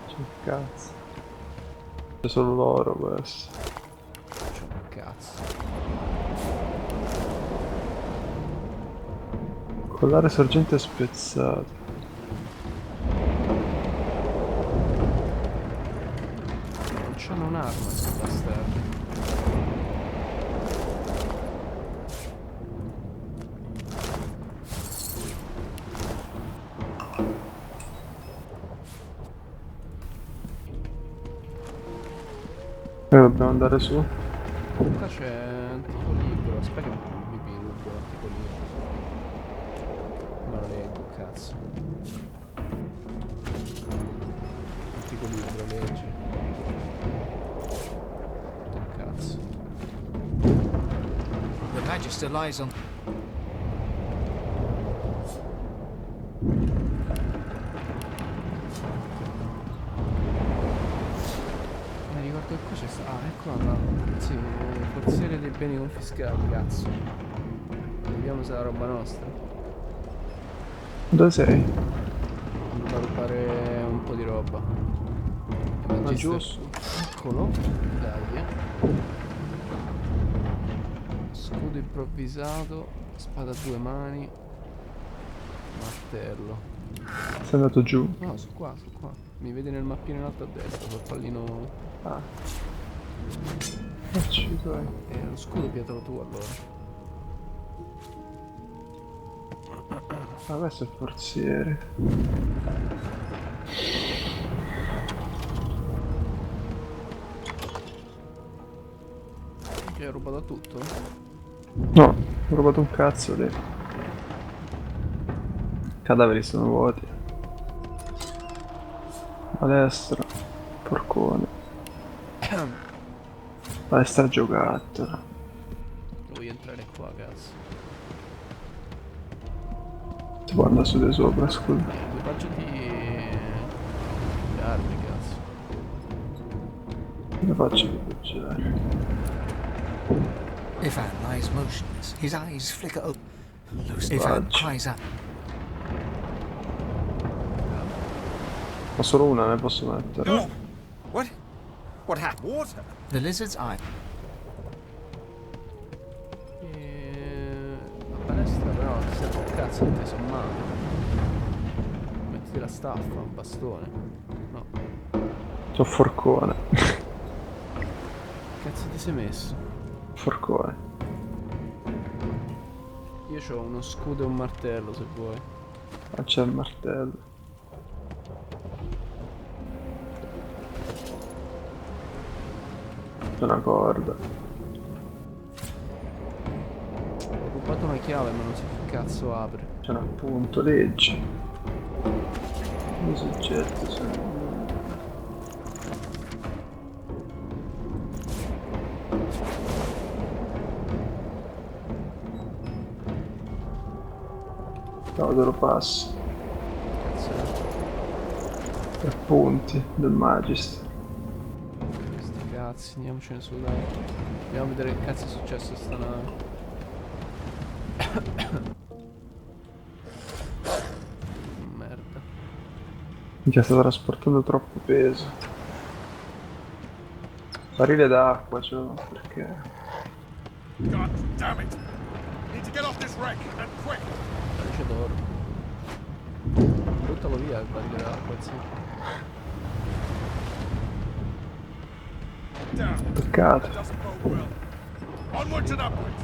S1: C'è un cazzo. C'è solo loro questo.
S2: C'è un cazzo.
S1: Collare sorgente spezzato.
S2: Non c'hanno un'arma questi bastardi.
S1: Dobbiamo andare su.
S2: Qua c'è antico libro. Aspetta che mi rubo l'antico libro. Ma lo leggo, cazzo. Antico libro, leggi. Cazzo.
S7: The Magister lies on...
S2: Mi ricordo che qua c'è sta... Ah, ecco là. Sì, forziere dei beni confiscati, cazzo. Vediamo se è la roba nostra.
S1: Dove sei?
S2: Devo rubare un po' di roba.
S1: Ma giusto.
S2: Eccolo. Dai. Scudo improvvisato. Spada a due mani. Martello.
S1: Sei andato giù.
S2: No, su qua, su qua. Mi vedi nel mappino in alto a destra, col pallino.
S1: Ah. Facci tuoi.
S2: Lo scudo pietro tu allora.
S1: Ah, questo è il forziere.
S2: Che hai rubato tutto?
S1: No, ho rubato un cazzo lì. Cadaveri sono vuoti. Palestra. Porcone. Palestra giocattolo.
S2: Voglio entrare qua, cazzo.
S1: Si può andare su di sopra, scusa.
S2: Equipaggiati le armi, cazzo.
S1: Come faccio a equipaggiare?
S7: Ivan lies motionless. His eyes flicker open. Ivan cries out.
S1: Ma solo una ne posso mettere.
S6: No! What? What happened? Water?
S7: The lizard's eye.
S2: La palestra però non serve un cazzo di te sommato. Mettiti la staffa, un bastone. No.
S1: C'ho forcone.
S2: Cazzo ti sei messo?
S1: Forcone.
S2: Io c'ho uno scudo e un martello se vuoi.
S1: Ma c'è il martello. C'è una corda.
S2: Ho rubato una chiave ma non so che cazzo apre.
S1: C'è un appunto, leggi. I soggetti sono... No, te lo passo.
S2: Cazzo è?
S1: Appunti del Magister.
S2: Sti cazzi, andiamocene su dai. Andiamo a vedere che cazzo è successo a sta nave. Merda.
S1: Minchia, sta trasportando troppo peso. Barile d'acqua, cioè, perché?
S6: God damn it! Need to get off this wreck, and quick!
S2: Calice d'oro. Buttalo via il barile d'acqua, sì.
S1: Peccato.
S6: Onwards and upwards!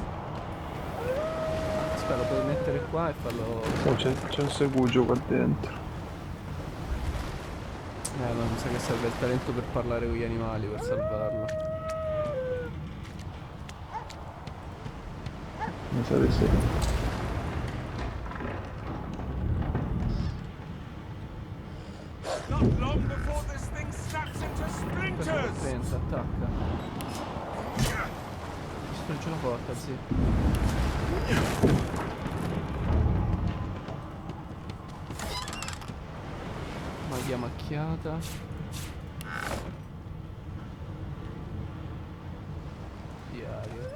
S2: Aspetta, lo puoi mettere qua e farlo...
S1: Oh, c'è un segugio qua dentro.
S2: No, mi sa che serve il talento per parlare con gli animali per salvarlo.
S1: Mi sa di sì.
S6: Not long before this thing snaps into splinters!
S2: Pensa, attacca. Spinge la porta, sì. Magia macchiata. Diario.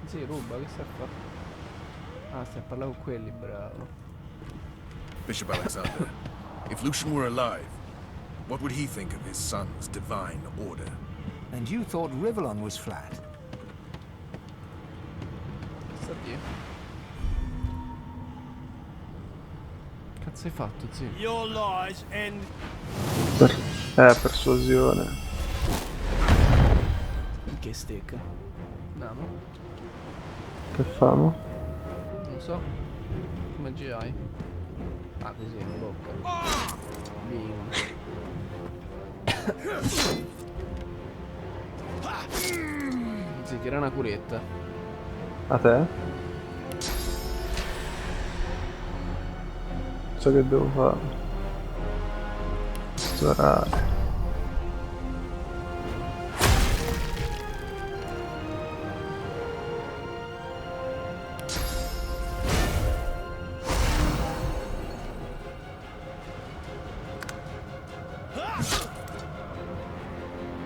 S2: Sì, ruba, che stai a fare? Ah, stai a parlare con quelli, bravo.
S6: Bishop Alexander, if Lucian were alive, what would he think of his son's divine order?
S7: And you thought Rivellon was flat?
S2: Sta Dio. Cazzo hai fatto, zio?
S11: Your lies end.
S1: Persuasione.
S2: Che stecca. Andiamo.
S1: Che famo?
S2: Non so. Che magia hai? Ah, così, in bocca. Bing. Sì, tira una curetta.
S1: A te? So che devo fare. Storare.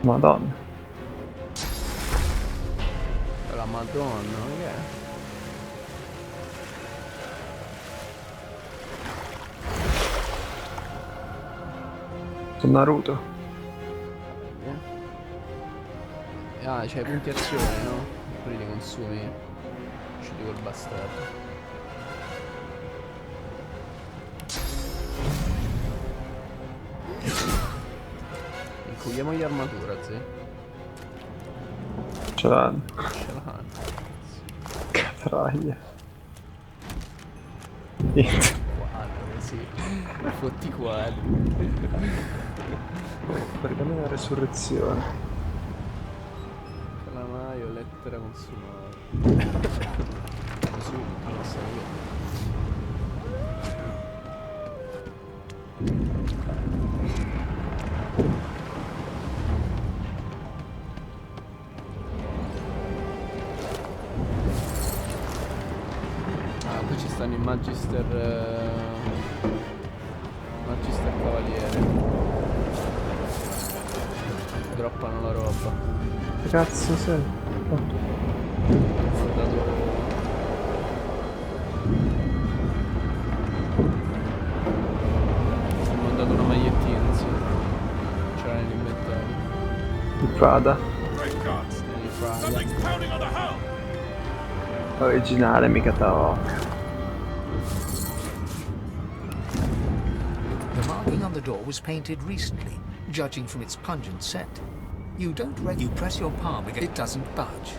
S1: Madonna.
S2: La Madonna, che è?
S1: Sono Naruto.
S2: Ah, c'hai punti azione, no? Quelli li consumi. Uccidi quel bastardo. Inculiamogli armatura, zio.
S1: Ce l'hanno.
S2: Ce l'hanno.
S1: Catraglia. Niente.
S2: Quadro, sì. Fotti quadri.
S1: Perché non è la resurrezione?
S2: Calamaio, lettera consumata. Così, non so io. Qui ci stanno i Magister Cavaliere. droppano la roba.
S1: Che cazzo sei? Oh.
S2: Ho dato... Mi hanno dato una magliettina, sì. C'era nell'inventario.
S1: Il Prada.
S2: Il Prada.
S1: Originale, mica tarocca.
S7: The marking on the door was painted recently, judging from its pungent scent. You press your palm against it doesn't budge.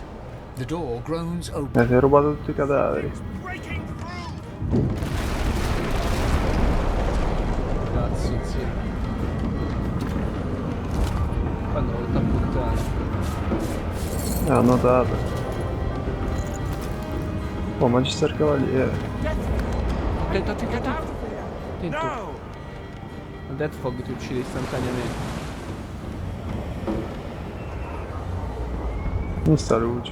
S7: The door groans open.
S1: Ti hai rubato tutti i cadaveri.
S2: Cazzo, zio. Quando l'ho da buttare.
S1: Ho notato. Oh, Magister Cavaliere.
S2: Attento. Il Death Fog ti uccide istantaneamente.
S1: Non sta luce.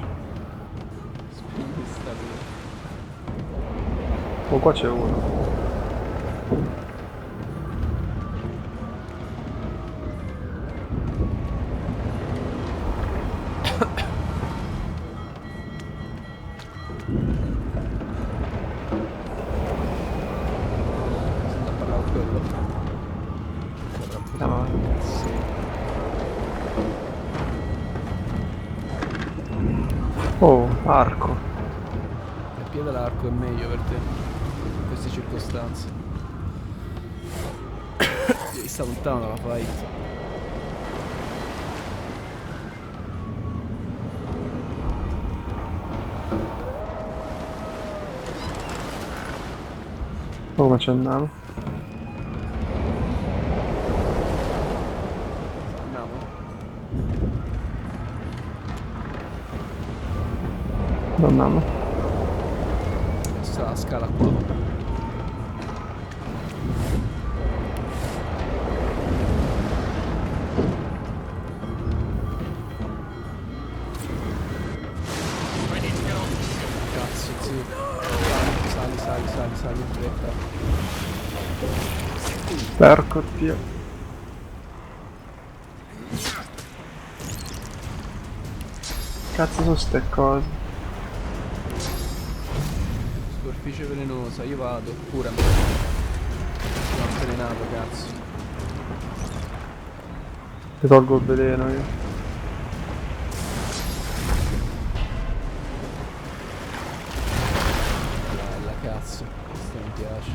S2: Spingi sta luce.
S1: Oh, qua c'è uno. Oh, arco.
S2: Il piede all'arco è meglio per te in queste circostanze. Devi stare lontano dalla fight.
S1: Oh, come ci andiamo? Dove andiamo?
S2: Questa è la scala qua. Cazzo, zio. Sali in fretta.
S1: Porco Dio. Cazzo sono ste cose?
S2: Superficie velenosa, io vado, curami. Sono avvelenato, cazzo.
S1: Ti tolgo il veleno io.
S2: Bella, cazzo. Questo mi piace.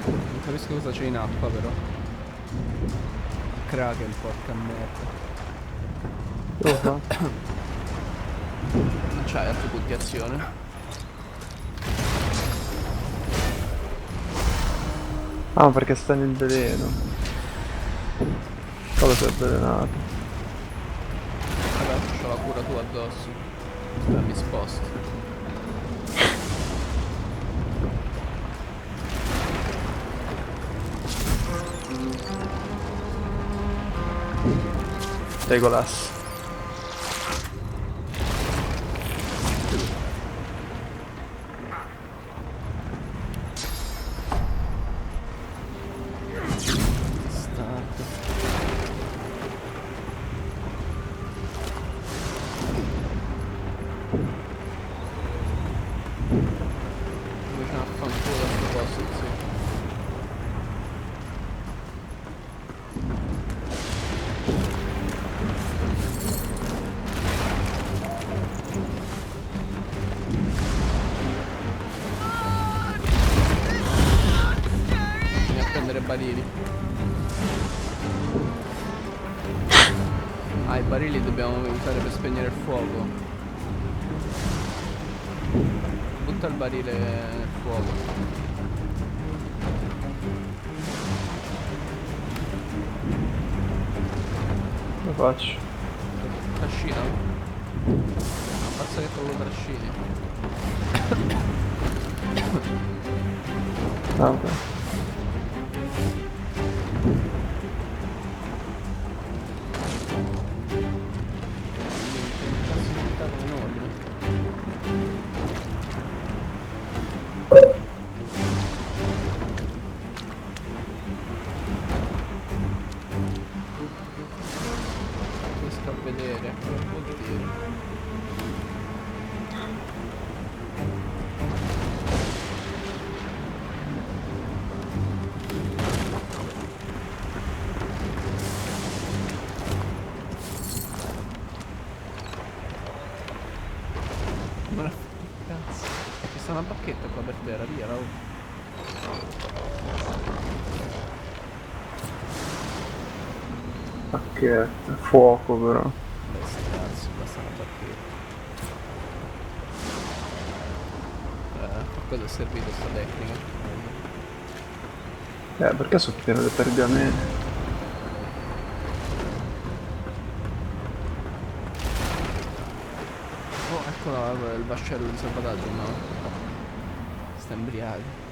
S2: Non capisco cosa c'è in acqua, però. Kraken, porca merda. Non c'hai altre punti azione?
S1: Ah, perché sta nel veleno. Cosa si è avvelenato?
S2: Vabbè, c'ho la cura tu addosso. Aspetta, mi sposto.
S1: Legolas.
S2: Barili. Ah, i barili dobbiamo usare per spegnere il fuoco. Butta il barile nel fuoco.
S1: Lo faccio.
S2: Trascina. Ammazza che lo trascini.
S1: Ah, ok.
S2: Enorme. vedere, che vuol dire? Cazzo, ci sta una bacchetta qua per terra, via, la...
S1: Bacchetta, fuoco però.
S2: Beh, sti cazzo, basta una bacchetta. A cosa è servito sta tecnica?
S1: Perché sono pieno di pergamene?
S2: Oh, eccolo il vascello di salvataggio, no? Sta embriaco.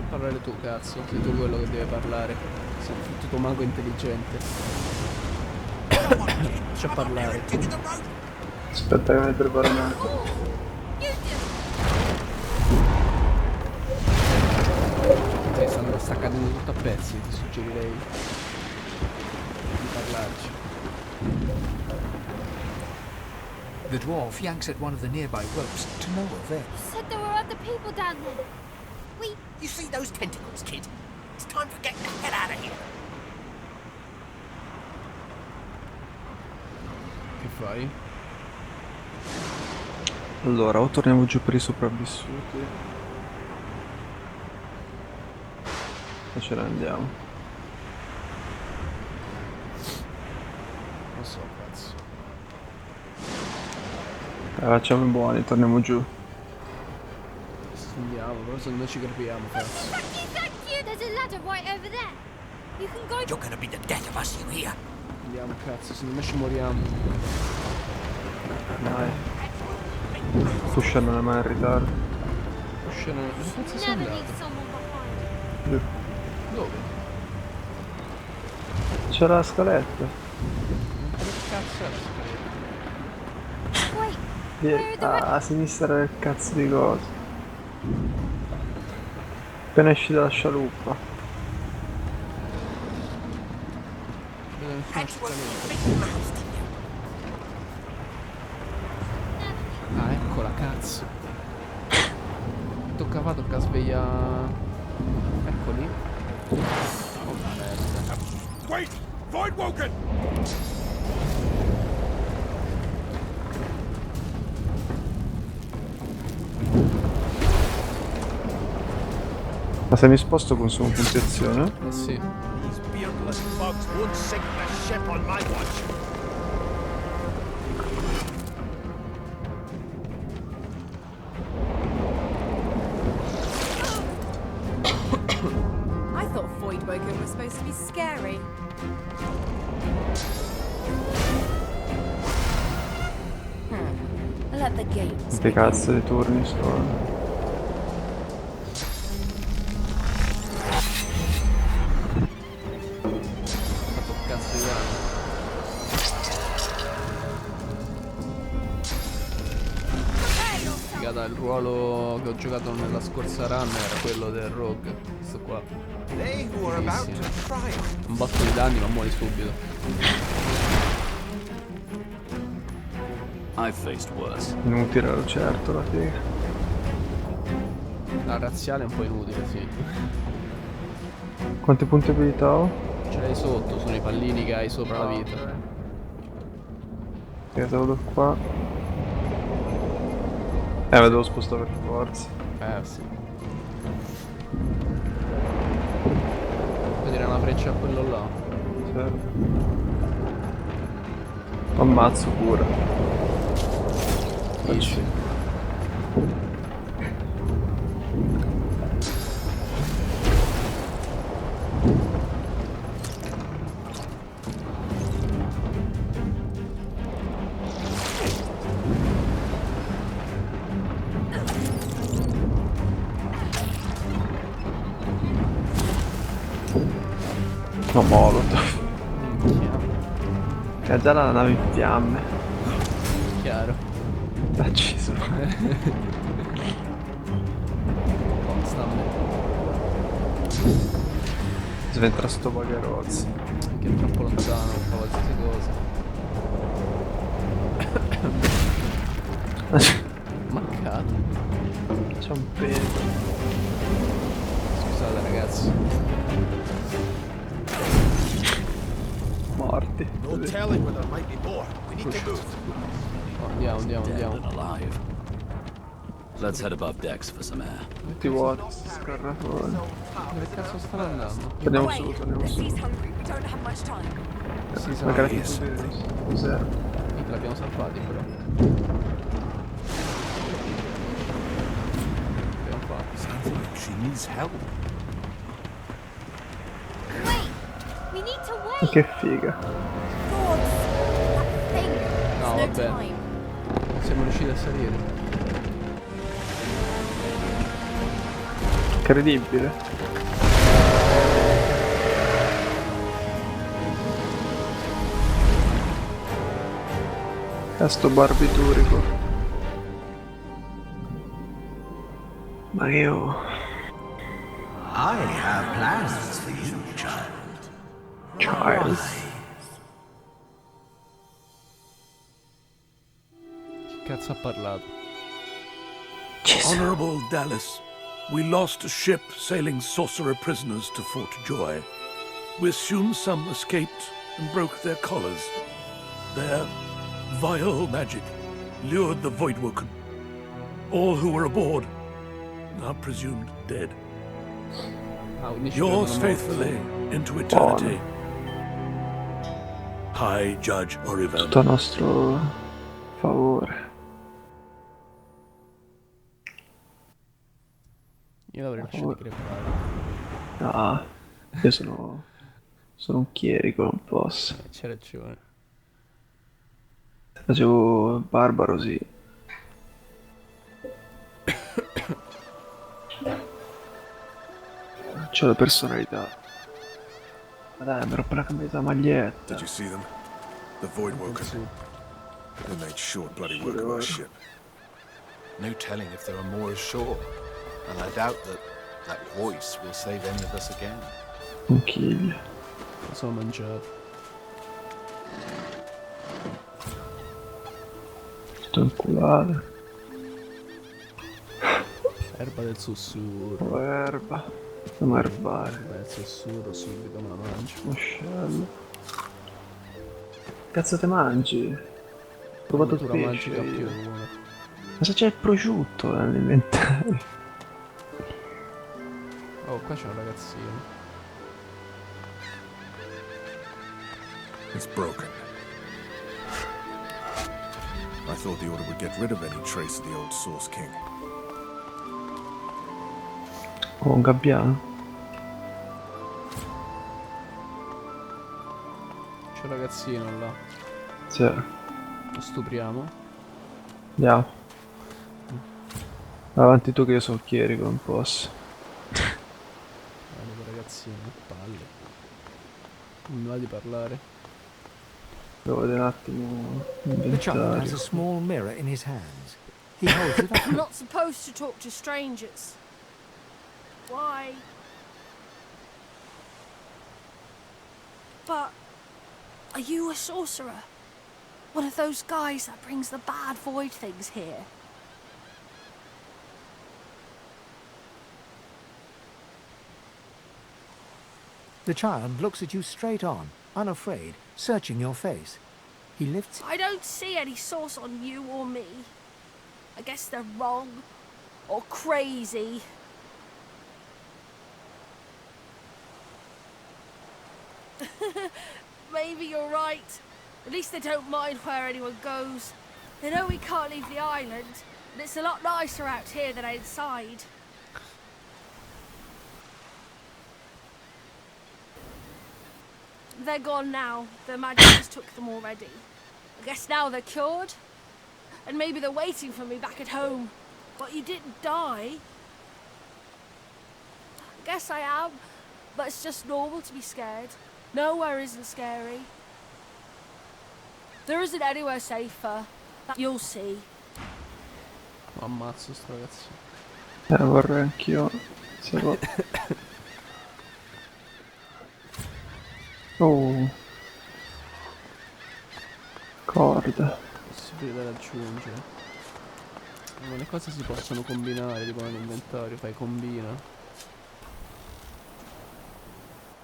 S2: Parlare tu, cazzo, sei tu quello che deve parlare. Sei un fottuto mago intelligente. Lascia parlare.
S1: Aspetta che mi preparo un attimo.
S2: Sta cadendo tutto a pezzi, ti suggerirei di parlarci.
S7: The dwarf yanks at one of the nearby ropes to no avail.
S10: You said there were other people down there. Wait,
S4: You see those tentacles, kid? It's time for getting the hell out of here.
S2: Che fai?
S1: Allora, o torniamo giù per i sopravvissuti o ce ne andiamo.
S2: Non so, cazzo.
S1: Facciamo i buoni, torniamo giù.
S2: Andiamo, però se non ci capiamo, cazzo.
S10: there's a ladder right over there. You can go.
S4: You're gonna be the death of us, you hear?
S2: Andiamo, cazzo, se non ci moriamo.
S1: Dai. Pusha non è mai in ritardo.
S2: Pusha non è... Dove cazzo sei
S10: Never
S2: andato?
S10: leave someone behind.
S1: Giù.
S2: Dove?
S1: C'era la scaletta.
S2: Che cazzo è la scaletta?
S10: Wait, where are the
S1: A sinistra del cazzo di cosa. Appena esci dalla scialuppa.
S2: Ah, eccola, cazzo. Tocca svegliare. Eccoli. Oh merda.
S6: Wait! Void Woken!
S1: Ma se mi sposto consumo puntuazione?
S2: Eh sì.
S11: These beardless bugs would sink the ship on my watch.
S15: I thought Void Woken was supposed to be scary.
S10: Let the games.
S1: Quanti cazzo di turni sono?
S2: Il ruolo che ho giocato nella scorsa run era quello del rogue. Questo qua. Un botto di danni ma muori subito.
S9: I've faced worse.
S1: Inutile lo certo la figa.
S2: La razziale è un po' inutile, sì.
S1: Quanti punti abilità ho?
S2: Ce l'hai sotto, sono i pallini che hai sopra la vita.
S1: Che vado qua. Me devo spostare per forza.
S2: Sì. Vedere una freccia a quello là.
S1: Certo. Ammazzo pure.
S2: Dici.
S1: No, molotov. Che ha già la nave in fiamme.
S2: Chiaro.
S1: Acceso.
S2: Sta a me.
S1: Sventra sto vagherozzi.
S2: Che è troppo lontano, fa qualsiasi cosa. Mancato.
S1: C'è un peso.
S2: Scusate ragazzi.
S1: Morti.
S16: No telling where there might be more. We need to move.
S2: Andiamo.
S9: Let's head above decks for some air.
S1: Tutti vuoti, scarrafoni.
S2: Dove cazzo stanno andando?
S1: Torniamo su. Magari cos'era?
S2: L'abbiamo salvati però. Abbiamo fatto.
S3: Sounds like she needs help.
S10: We need to wait.
S1: Che figa.
S2: No, vabbè. Siamo riusciti a salire.
S1: Incredibile. Sto barbiturico. Ma io...
S17: I have plans for you, child.
S1: Child.
S2: Chi cazzo ha parlato?
S3: Honorable Dallas, we lost a ship sailing sorcerer prisoners to Fort Joy. We assume some escaped and broke their collars. Their vile magic lured the Voidwoken. All who were aboard are presumed dead. Yours faithfully into eternity. High Judge Oriven.
S1: Tutto a nostro favore.
S2: Io l'avrei lasciato crepare.
S1: No, io sono un chierico, non posso.
S2: C'è ragione.
S1: Facevo barbaro, sì. C'ho la personalità. Ma dai, mi rompo la cambiata maglietta.
S6: Did you see them? The Voidwoken. They made short bloody work of our ship.
S3: No telling if there are more ashore, and I doubt that voice will save any of us again.
S1: Conchiglia.
S2: Cosa ho mangiato?
S1: Tutto inculato.
S2: Erba del sussurro.
S1: Oh, erba. Andiamo a erbare.
S2: Beh, il sussurro subito me la mangio.
S1: Moscello. Cazzo te mangi? Ho provato il pesce. Ma se c'è il prosciutto nell'inventario?
S2: Oh, qua c'è un ragazzino.
S6: It's broken. I thought the order would get rid of any trace of the old Source King.
S1: Oh, un gabbiano?
S2: C'è un ragazzino là.
S1: Sì.
S2: Lo stupriamo.
S1: Andiamo. Avanti tu che io sono chierico, non posso.
S2: Guarda quel ragazzino, palle. Non mi va di parlare.
S1: Devo vedere un attimo
S7: The child has
S1: l'inventario.
S7: a small mirror in his hands. He holds it up.
S18: I'm not supposed to talk to strangers. Why? But are you a sorcerer? One of those guys that brings the bad void things here?
S7: The child looks at you straight on, unafraid, searching your face. He lifts...
S18: I don't see any source on you or me. I guess they're wrong or crazy. Maybe you're right. At least they don't mind where anyone goes. They know we can't leave the island, and it's a lot nicer out here than outside. They're gone now. The magic just took them already. I guess now they're cured. And maybe they're waiting for me back at home. But you didn't die. I guess I am. But it's just normal to be scared. Nowhere isn't scary. There isn't anywhere safer. You'll see.
S2: Oh, ammazzo sto ragazzo.
S1: Vorrei anch'io. Se va. Oh. Corda.
S2: Possibile da raggiungere. Ma le cose si possono combinare, tipo nell'inventario, fai combina.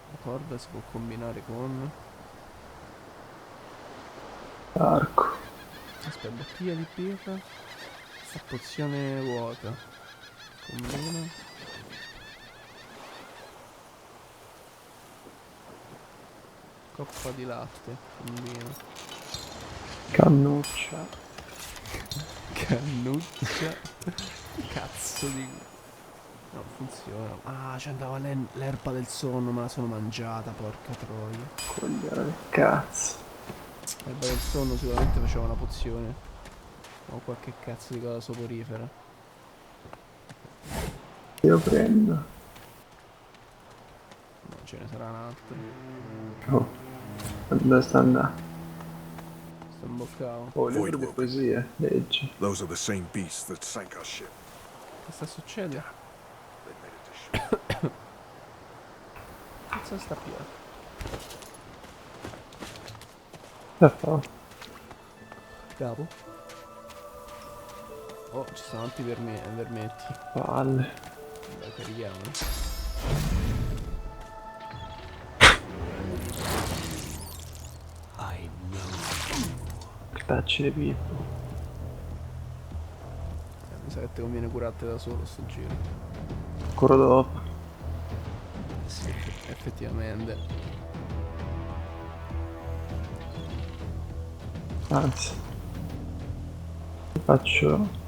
S2: La corda si può combinare con...
S1: Arco.
S2: Aspetta, bottiglia di birra e pozione vuota. Combina. Coppa di latte, combina.
S1: Cannuccia.
S2: Cannuccia. Cazzo di... No, funziona. Ah, ci andava l'erba del sonno, me la sono mangiata, porca troia.
S1: Coglione del cazzo.
S2: L'erba del sonno sicuramente faceva una pozione. O qualche cazzo di cosa soporifera.
S1: Io prendo.
S2: No, ce ne sarà un altro.
S1: Oh. Dove sta andando?
S2: Sto imboccavo.
S1: Oh, libro di poesie, leggi.
S6: Those are the same beasts that sank our ship.
S2: Che sta succedendo? Cazzo sta più?
S1: Che fa?
S2: Capo. Oh, ci sono altri vermetti.
S1: Palle.
S2: Dai, carichiamo.
S17: I know.
S1: Tacci di pippo.
S2: Mi sa che ti conviene curarti da solo sto giro.
S1: Ancora dopo.
S2: Sì, effettivamente.
S1: Anzi. Faccio...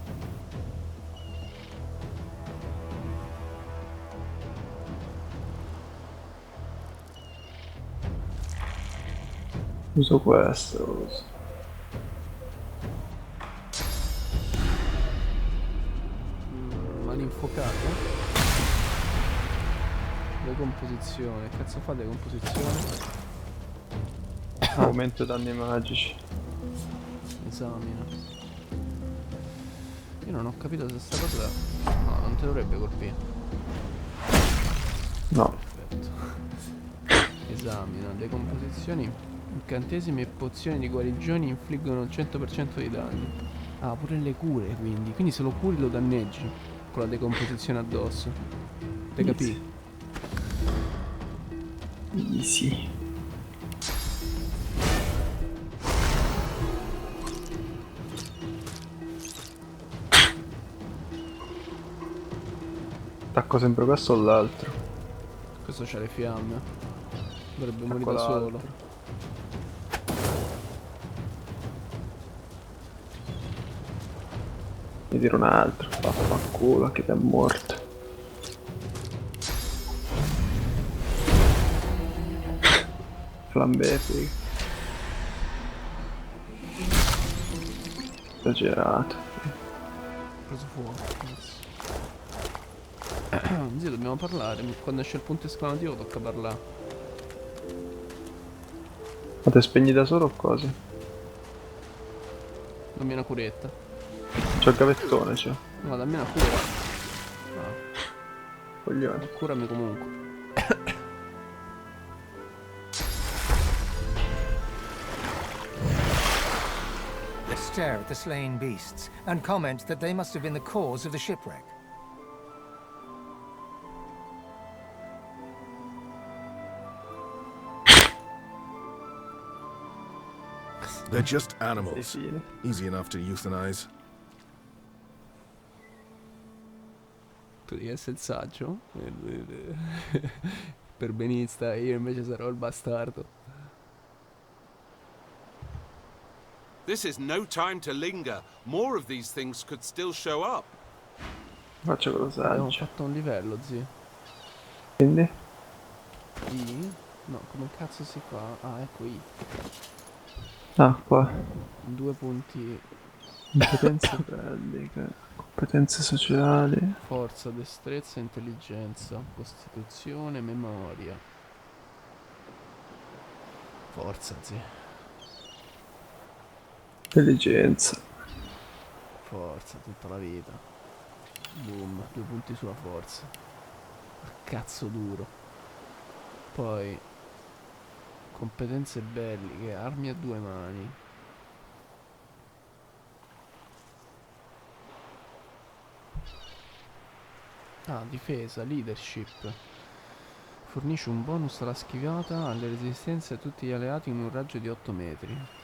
S1: Uso questo.
S2: Mani infuocate. Decomposizione. Che cazzo fa decomposizione?
S1: Aumento danni magici.
S2: Esamina. Io non ho capito se sta cosa... No, non ti dovrebbe colpire.
S1: No.
S2: Perfetto. Esamina. Decomposizioni. Incantesimi e pozioni di guarigione infliggono il 100% dei danni. Ah, pure le cure quindi. Quindi se lo curi lo danneggi. Con la decomposizione addosso. Te capì?
S1: Easy. Attacco sempre questo o l'altro?
S2: Questo c'ha le fiamme. Dovrebbe morire da
S1: l'altro.
S2: solo.
S1: Mi tiro un altro. Vaffanculo che ti è morto. Flambe figa. Esagerato.
S2: Ho preso fuoco. Zio, dobbiamo parlare. Quando esce il punto esclamativo tocca parlare.
S1: Ma te spegni da solo o cosa?
S2: Dammi una curetta.
S1: C'ho il gavettone, c'ho.
S2: No, dammi una cura. No.
S1: Coglione.
S2: Curami comunque.
S7: Stare at the slain beasts and comment that they must have been the cause of the shipwreck.
S6: They're just animals. Easy enough to euthanize.
S2: Tu devi essere il saggio. Perbenista, io invece sarò il bastardo.
S19: This is no time to linger. More of these things could still show up.
S1: Faccio con lo
S2: Abbiamo
S1: saggio.
S2: fatto un livello, zio.
S1: Quindi?
S2: I? No, come cazzo si fa? Ah, ecco I.
S1: Ah, qua.
S2: 2 punti.
S1: Competenze belliche. Competenze sociali.
S2: Forza, destrezza, intelligenza, costituzione, memoria. Forza, zio.
S1: Intelligenza.
S2: Forza, tutta la vita. Boom, 2 punti sulla forza. A cazzo duro. Poi competenze belliche, armi a 2 mani. Ah, difesa, leadership. Fornisce un bonus alla schivata, alle resistenze a tutti gli alleati in un raggio di 8 metri.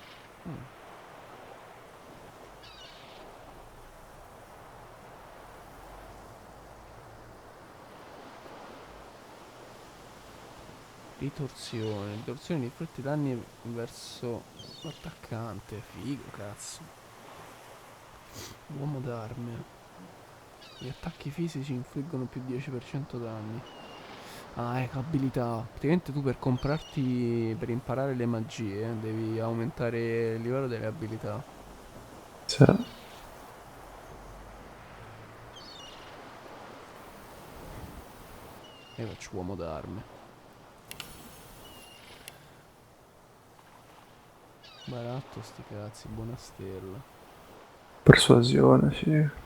S2: Ritorsione. Ritorsione di inflitti danni verso l'attaccante. Figo, cazzo. Uomo d'arme. Gli attacchi fisici infliggono più 10% danni. Ah, ecco, abilità. Praticamente tu per comprarti, per imparare le magie, devi aumentare il livello delle abilità.
S1: Sì.
S2: Io faccio uomo d'arme. Baratto sti cazzi, buona stella.
S1: Persuasione, sì.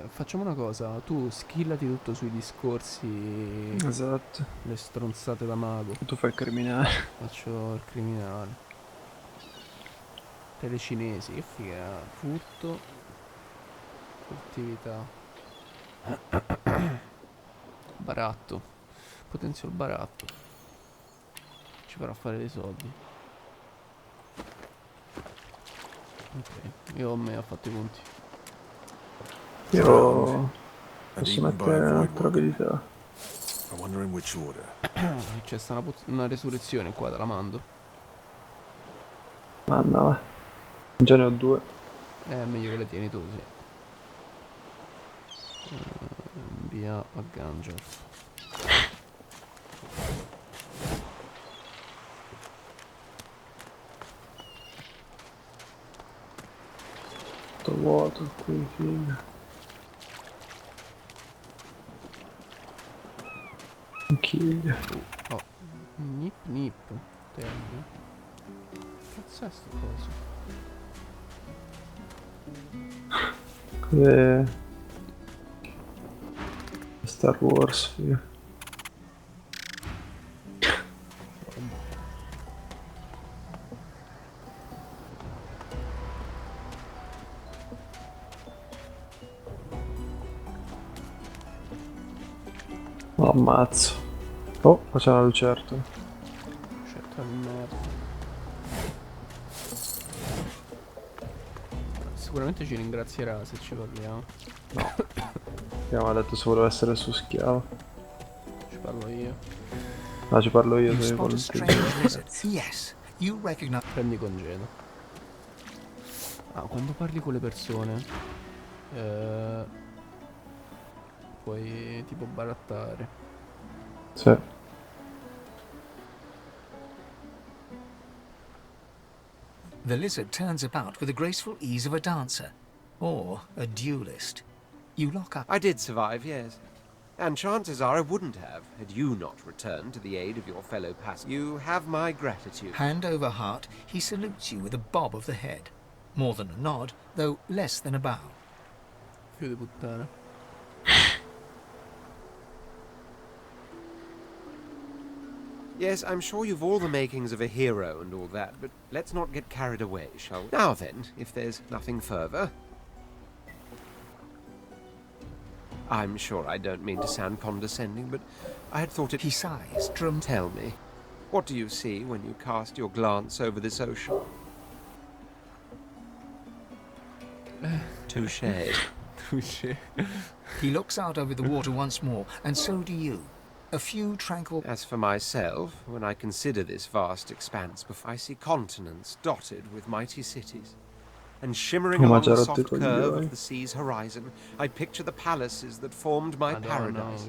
S2: Facciamo una cosa, tu skillati tutto sui discorsi.
S1: Esatto.
S2: Le stronzate da mago.
S1: Tu fai il criminale.
S2: Faccio il criminale. Telecinesi, che figa. Furto. Furtività. Baratto. Potenzio il baratto. Ci farà fare dei soldi. Ok, io me ho fatto i punti.
S1: Io
S6: and
S1: posso
S6: eaten by
S1: mettere
S6: a
S1: un'altra
S6: voidwalker.
S1: abilità.
S6: I wonder in which order.
S2: C'è sta una resurrezione qua, te la mando.
S1: Manna, già ne ho 2.
S2: Meglio che le tieni tu, sì. Via a Ganjaf.
S1: Tutto vuoto qui, figa. Anch'io.
S2: Oh, nip nip. Termine. Cazzo è sto coso?
S1: Cos'è? Star Wars, figa. Lo ammazzo. Oh, qua c'è una lucertola.
S2: Certo di merda. Sicuramente ci ringrazierà se ci parliamo.
S1: No. Abbiamo detto se voleva essere il suo schiavo.
S2: Ci parlo io.
S1: No, ci parlo io
S7: You
S1: se
S7: spot a
S1: volete.
S7: strange lizard. Yes, you recognize.
S2: Prendi congedo. Ah, quando parli con le persone puoi tipo barattare.
S1: Sì.
S7: The lizard turns about with the graceful ease of a dancer. Or a duelist. You lock up.
S13: I did survive, yes. And chances are I wouldn't have, had you not returned to the aid of your fellow passengers. You have my gratitude.
S7: Hand over heart, he salutes you with a bob of the head. More than a nod, though less than a bow.
S2: Figlio di puttana.
S13: Yes, I'm sure you've all the makings of a hero and all that, but let's not get carried away, shall we? Now then, if there's nothing further. I'm sure I don't mean to sound condescending, but I had thought it...
S7: He sighs,
S13: Tell me, what do you see when you cast your glance over this ocean? Touché.
S2: Touché.
S7: He looks out over the water once more, and so do you. A few tranquil...
S13: As for myself, when I consider this vast expanse before, I see continents dotted with mighty cities. And shimmering along the soft curve of the sea's horizon, I picture the palaces that formed my paradise.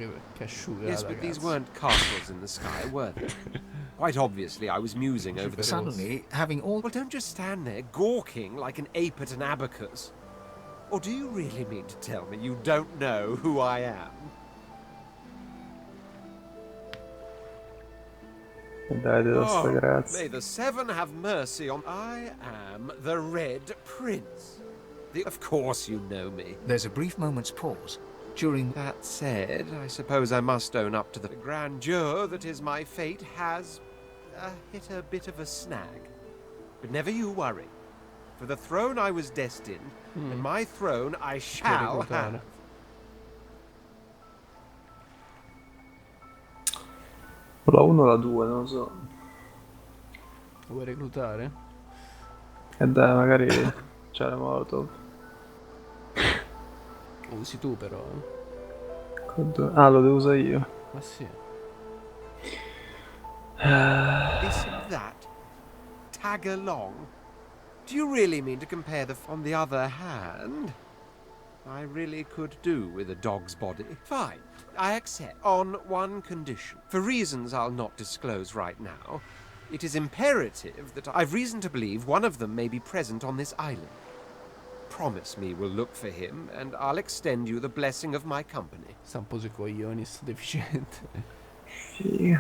S13: Yes, but these weren't castles in the sky, were they? Quite obviously, I was musing over the...
S7: Suddenly, having all...
S13: Well, don't just stand there gawking like an ape at an abacus. Or do you really mean to tell me you don't know who I am?
S1: Dai, ti do sta
S13: May
S1: grazia.
S13: the seven have mercy on... I am the Red Prince. Of course you know me.
S7: There's a brief moment's pause. During
S13: that said, I suppose I must own up to the grandeur that is my fate has hit a bit of a snag. But never you worry. For the throne I was destined, and my throne I shall have.
S1: La 1 o la 2, non lo so.
S2: Vuoi reclutare?
S1: E dai, magari c'è la Molotov.
S2: Lo usi tu però.
S1: Ah, lo devo usare io.
S2: Ma sì.
S13: Isn't that? Tag along? Do you really mean to compare the... On the other hand, I really could do with a dog's body. Fine, I accept. On one condition. For reasons I'll not disclose right now, it is imperative that I've reason to believe one of them may be present on this island. Promise me we'll look for him, and I'll extend you the blessing of my company.
S2: Sta un po' sui coglioni, sto deficiente.
S1: Sì.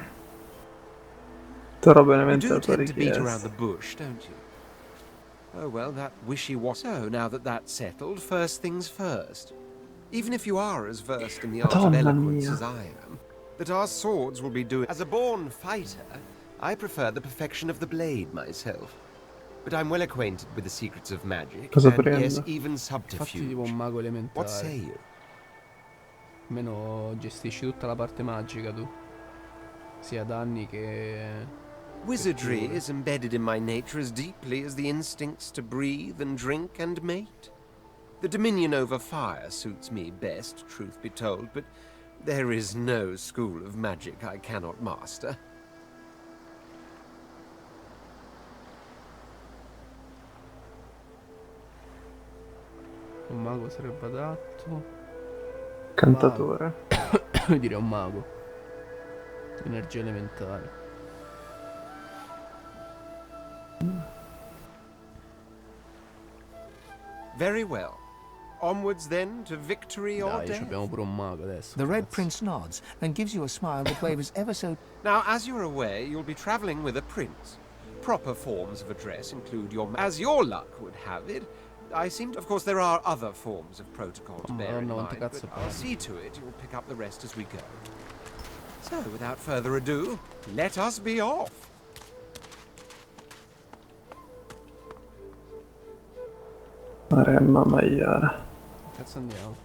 S1: Terrò bene
S13: You
S1: mente
S13: do
S1: la tua
S13: tend to beat around
S1: richiesta.
S13: the bush, don't you? Oh well, that wishy-washy. So, now that that's settled, first things first. Even if you are as versed in the art of
S1: Madonna
S13: eloquence
S1: mia.
S13: as I am, that our swords will be doing... As a born fighter, I prefer the perfection of the blade myself. But I'm well acquainted with the secrets of magic,
S1: Cosa
S13: and yes,
S1: prendo?
S13: even
S2: Fatti tipo
S13: subterfuge.
S2: un mago elementare.
S13: What say you?
S2: Almeno gestisci tutta la parte magica tu. Sia danni che...
S13: Wizardry is embedded in my nature as deeply as the instincts to breathe and drink and mate. The dominion over fire suits me best, truth be told, but there is no school of magic I cannot master.
S2: Un mago sarebbe adatto.
S1: Cantatore.
S2: Io direi un mago. Energia elementare.
S13: Very well. Onwards then to victory or
S2: Dai,
S13: death.
S2: abbiamo pure un mago adesso.
S7: The Red Prince nods and gives you a smile that wavers ever so...
S13: Now, as you're aware, you'll be traveling with a prince. Proper forms of address include your... As your luck would have it, I seem to... Of course, there are other forms of protocol to bear in
S2: Madonna,
S13: mind,
S2: quante
S13: but
S2: cazzo
S13: I'll
S2: parli.
S13: see to it you'll pick up the rest as we go. So, without further ado, let us be off.
S1: Maremma maiale.
S2: Cazzo andiamo?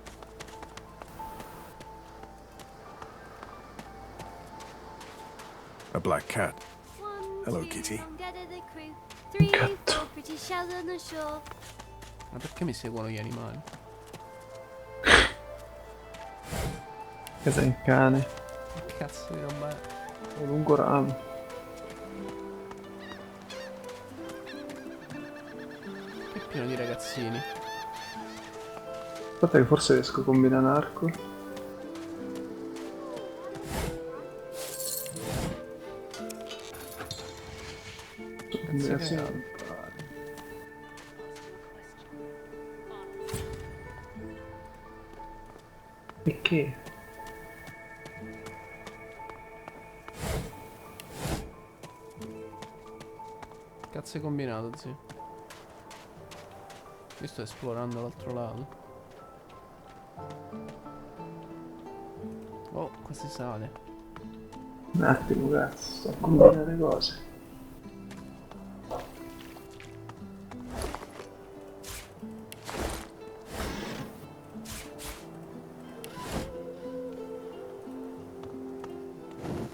S6: A black cat. Hello, kitty.
S1: Gatto.
S2: Ma perché mi seguono gli animali?
S1: Che sei un cane.
S2: Che cazzo di roba è?
S1: Un lungo ramo.
S2: Che è pieno di ragazzini.
S1: Aspetta che forse riesco a combinare un arco. Combinazione. E che?
S2: Cazzo hai combinato, zio? Io sto esplorando l'altro lato. Oh, qua si sale.
S1: Un attimo, cazzo, sto a combinare le cose.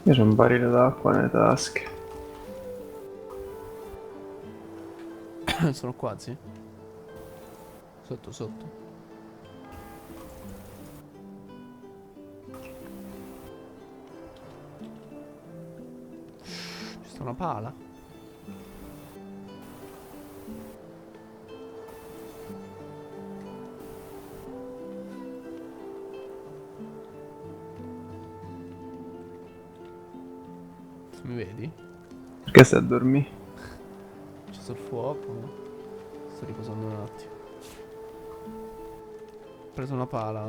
S1: Io c'ho un barile d'acqua nelle tasche.
S2: Sono qua, zio. Sotto, sotto. Ci sta una pala. Mi vedi?
S1: Perché stai a dormire?
S2: C'è sul fuoco. Sto riposando un attimo. Ho preso una pala.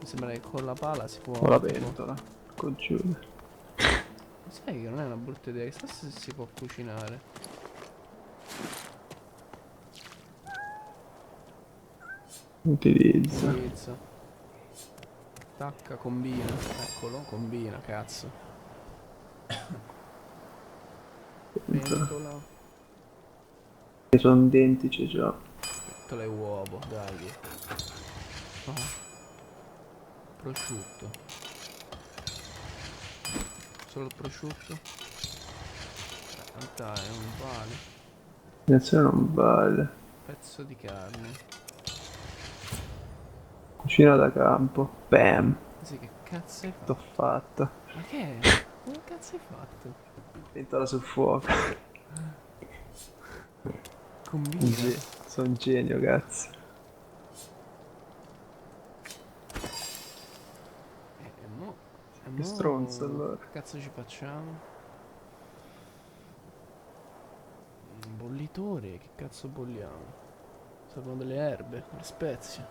S2: Mi sembra che con la pala si può...
S1: Ho la pentola. coglione.
S2: Sai che non è una brutta idea, chissà se si può cucinare.
S1: Utilizza.
S2: Tacca, combina, eccolo, combina, cazzo. Pentola.
S1: I sono identici già.
S2: Pentola e uovo, dai. Oh. Prosciutto. Solo il prosciutto? In realtà non vale.
S1: Attenzione, non vale.
S2: Pezzo di carne.
S1: Cucina da campo. Bam.
S2: Sì, che cazzo hai fatto?
S1: T'ho fatta.
S2: Ma che è? Come cazzo hai fatto?
S1: Pentola sul fuoco.
S2: Combina.
S1: Sono un genio, cazzo. Che stronzo allora.
S2: Che cazzo ci facciamo? Un bollitore, che cazzo bolliamo? Servono delle erbe, delle spezie.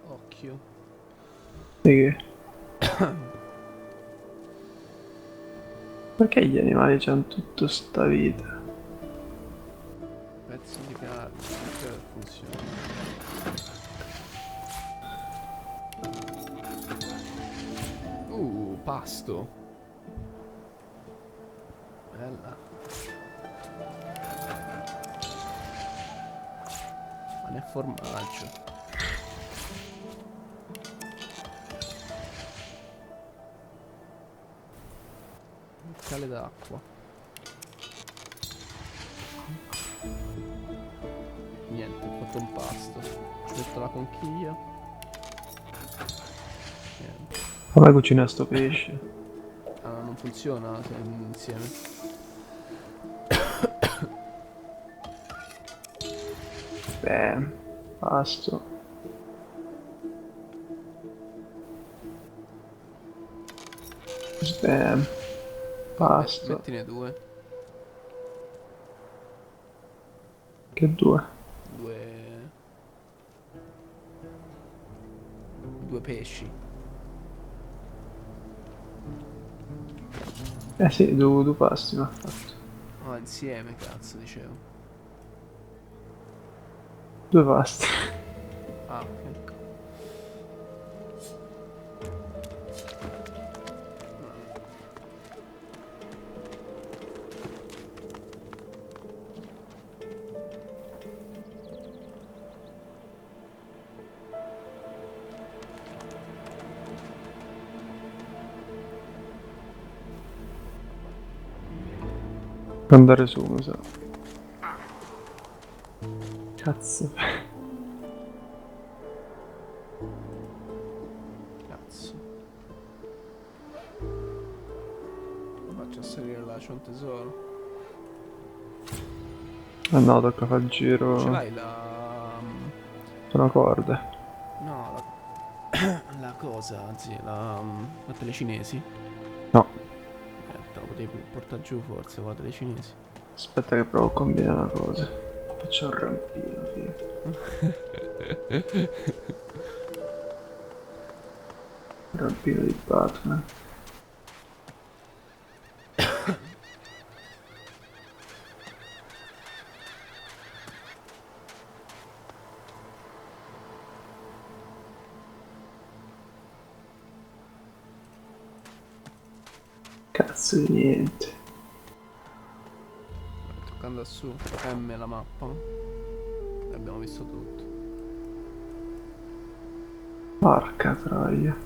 S2: Occhio.
S1: Sì che? Perché gli animali c'hanno tutta sta vita?
S2: Pezzo di carne, perché funziona? Pasto. Bella. Pane e formaggio. Un cale d'acqua. Niente, ho fatto un pasto. Ci metto la conchiglia. Niente.
S1: Come cucina sto pesce?
S2: Ah, non funziona se insieme.
S1: Bam. Pasto. Spam. Pasto.
S2: Mettine due.
S1: Che due?
S2: Due pesci.
S1: Eh sì, due pasti mi ha fatto.
S2: No, insieme, cazzo, dicevo.
S1: Due pasti.
S2: Ah, ok.
S1: Andare su, mi sa. Cazzo.
S2: Cazzo. Faccio salire là, c'è un tesoro.
S1: Ah no, tocca fare il giro.
S2: Ce l'hai la...
S1: Una corda.
S2: No, la cosa, anzi, la telecinesi.
S1: No.
S2: Te la potevi portare giù forse con la telecinesi.
S1: Aspetta che provo a combinare una cosa. Faccio un rampino, figa. Un rampino di Batman. Cazzo di niente.
S2: Toccando su M la mappa. Abbiamo visto tutto.
S1: Porca troia.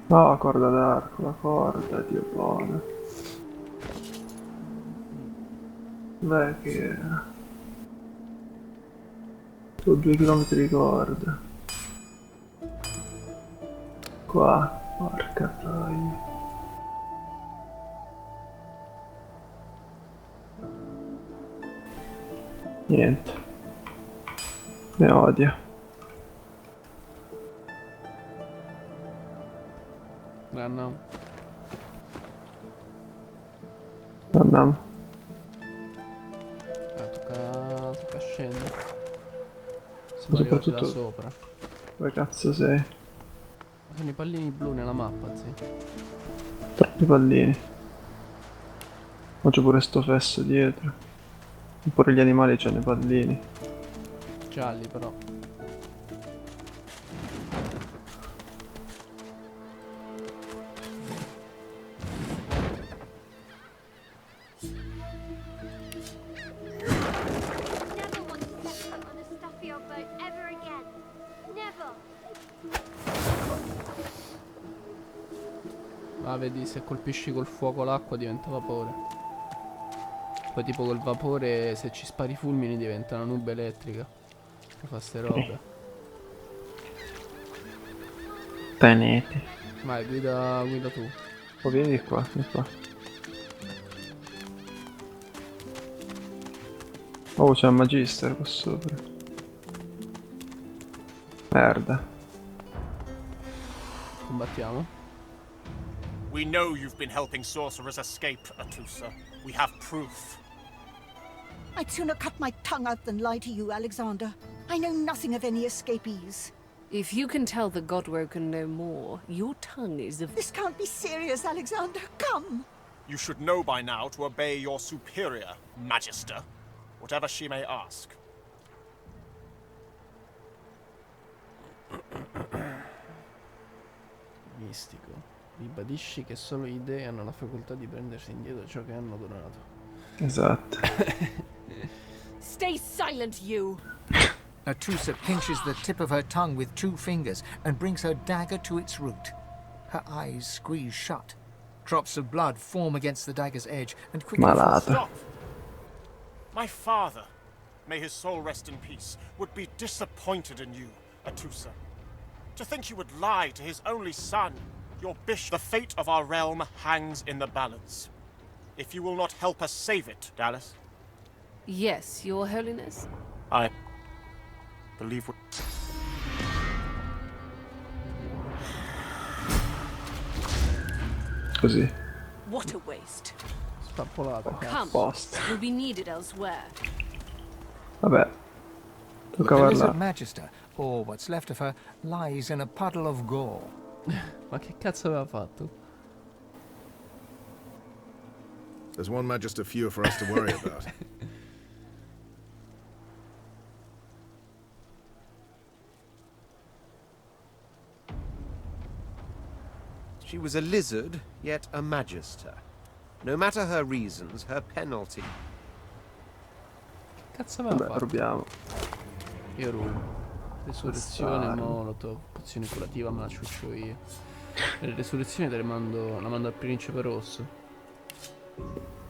S1: No, la corda d'arco, la corda, Dio buono. Beh, che era? Ho 2 chilometri di corda. Qua, porca troia. Niente. Ne odio.
S2: Andiamo.
S1: Andiamo.
S2: Sono arrivati da
S1: soprattutto
S2: sopra.
S1: dove cazzo sei?
S2: Sono i pallini blu nella mappa, sì.
S1: Troppi pallini. Ma c'è pure sto fesso dietro. Oppure gli animali c'hanno i pallini.
S2: Gialli però. Ah, vedi, se colpisci col fuoco l'acqua diventa vapore. Poi tipo col vapore, se ci spari fulmini diventa una nube elettrica. Che fa ste robe.
S1: Tenete.
S2: Vai, guida tu.
S1: Oh, vieni qua, vieni qua. Oh, c'è un magister qua sopra. Merda.
S2: Combattiamo.
S16: We know you've been helping sorcerers escape, Atusa. We have proof.
S20: I'd sooner cut my tongue out than lie to you, Alexander. I know nothing of any escapees.
S21: If you can tell the Godwoken no more, your tongue is of...
S20: This can't be serious, Alexander. Come!
S16: You should know by now to obey your superior, Magister, whatever she may ask.
S2: Mistico. Ribadisci che solo gli dei hanno la facoltà di prendersi indietro ciò che hanno donato.
S1: Esatto.
S21: Stay silent, you!
S7: Atusa pinches the tip of her tongue with 2 fingers and brings her dagger to its root. Her eyes squeeze shut. Drops of blood form against the dagger's edge and quickly...
S1: Malata.
S16: Stop! My father, may his soul rest in peace, would be disappointed in you, Atusa. To think you would lie to his only son, your bishop. The fate of our realm hangs in the balance. If you will not help us save it, Dallas.
S21: Yes, Your Holiness.
S16: I believe.
S1: Così.
S21: What a waste.
S2: Spappolato.
S21: Come,
S1: Post.
S21: we'll be needed elsewhere.
S1: Vabbè. Tocca
S7: The lizard
S1: parlare.
S7: magister, or what's left of her, lies in a puddle of gore.
S2: Ma che cazzo aveva fatto?
S6: There's one magister fewer for us to worry about.
S13: She was a lizard, yet a magister. No matter her reasons, her penalty.
S2: Che cazzo aveva
S1: Vabbè,
S2: fatto?
S1: rubiamo.
S2: Io rubo. Resurrezione, molotov, pozione curativa me la ciuccio io. E le resurrezioni te le mando. La mando al principe rosso.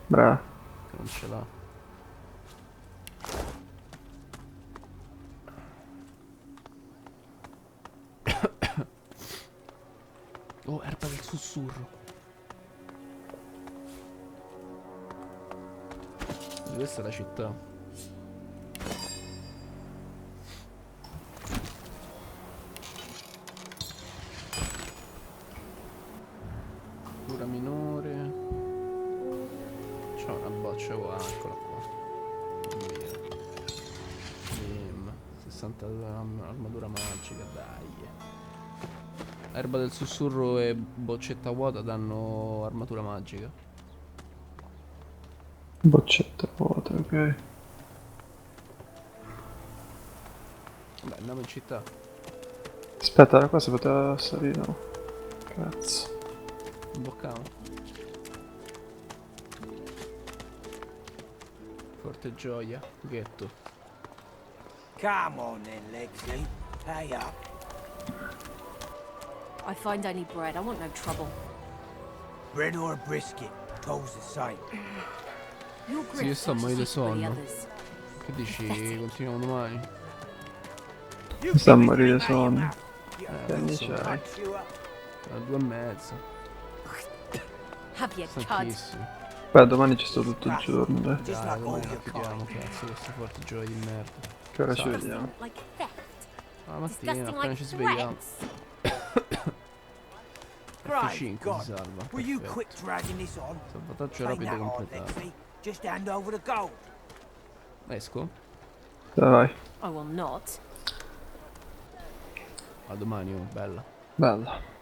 S1: Bravo.
S2: Che non ce l'ha. Oh, erba del sussurro. Questa è la città. Cura minore. C'ho una boccia qua, eccola qua. Via. Bim. 62 armatura magica, dai. Erba del sussurro e boccetta vuota danno armatura magica.
S1: Boccetta vuota, ok.
S2: Beh, andiamo in città.
S1: Aspetta, da qua si poteva salire, no? Cazzo.
S2: Imbocchiamo. Forte gioia, ghetto.
S11: Come on then, Lexi. Pay up.
S21: I find I need bread. I want no trouble.
S11: Bread or a brisket, toes the same.
S21: Your
S2: Sì, io
S21: grift
S2: sto morendo di
S21: is for the
S2: sonno.
S21: others.
S2: Che dici? Continuiamo domani?
S1: Sta a morire di sonno. Che anni
S2: Adesso
S1: c'hai?
S2: sono 2:30.
S21: Have you chud?
S2: Stanchissimo.
S1: Beh, domani ci sto tutto il giorno, dai.
S2: Dai, domani la chiudiamo, cazzo, queste forti gioie di merda.
S1: Che ora ci
S2: Salve.
S1: vediamo?
S2: La mattina, appena ci svegliamo. F5 si salva.
S11: Will you
S2: Perfetto.
S11: quit dragging this on?
S2: Salvataggio
S11: Ain't
S2: rapido
S11: that hard,
S2: completato.
S11: Lexi. Just hand over the gold.
S2: Esco?
S1: Dai, vai.
S21: I will not.
S2: A domani, oh, bella.
S1: Bella.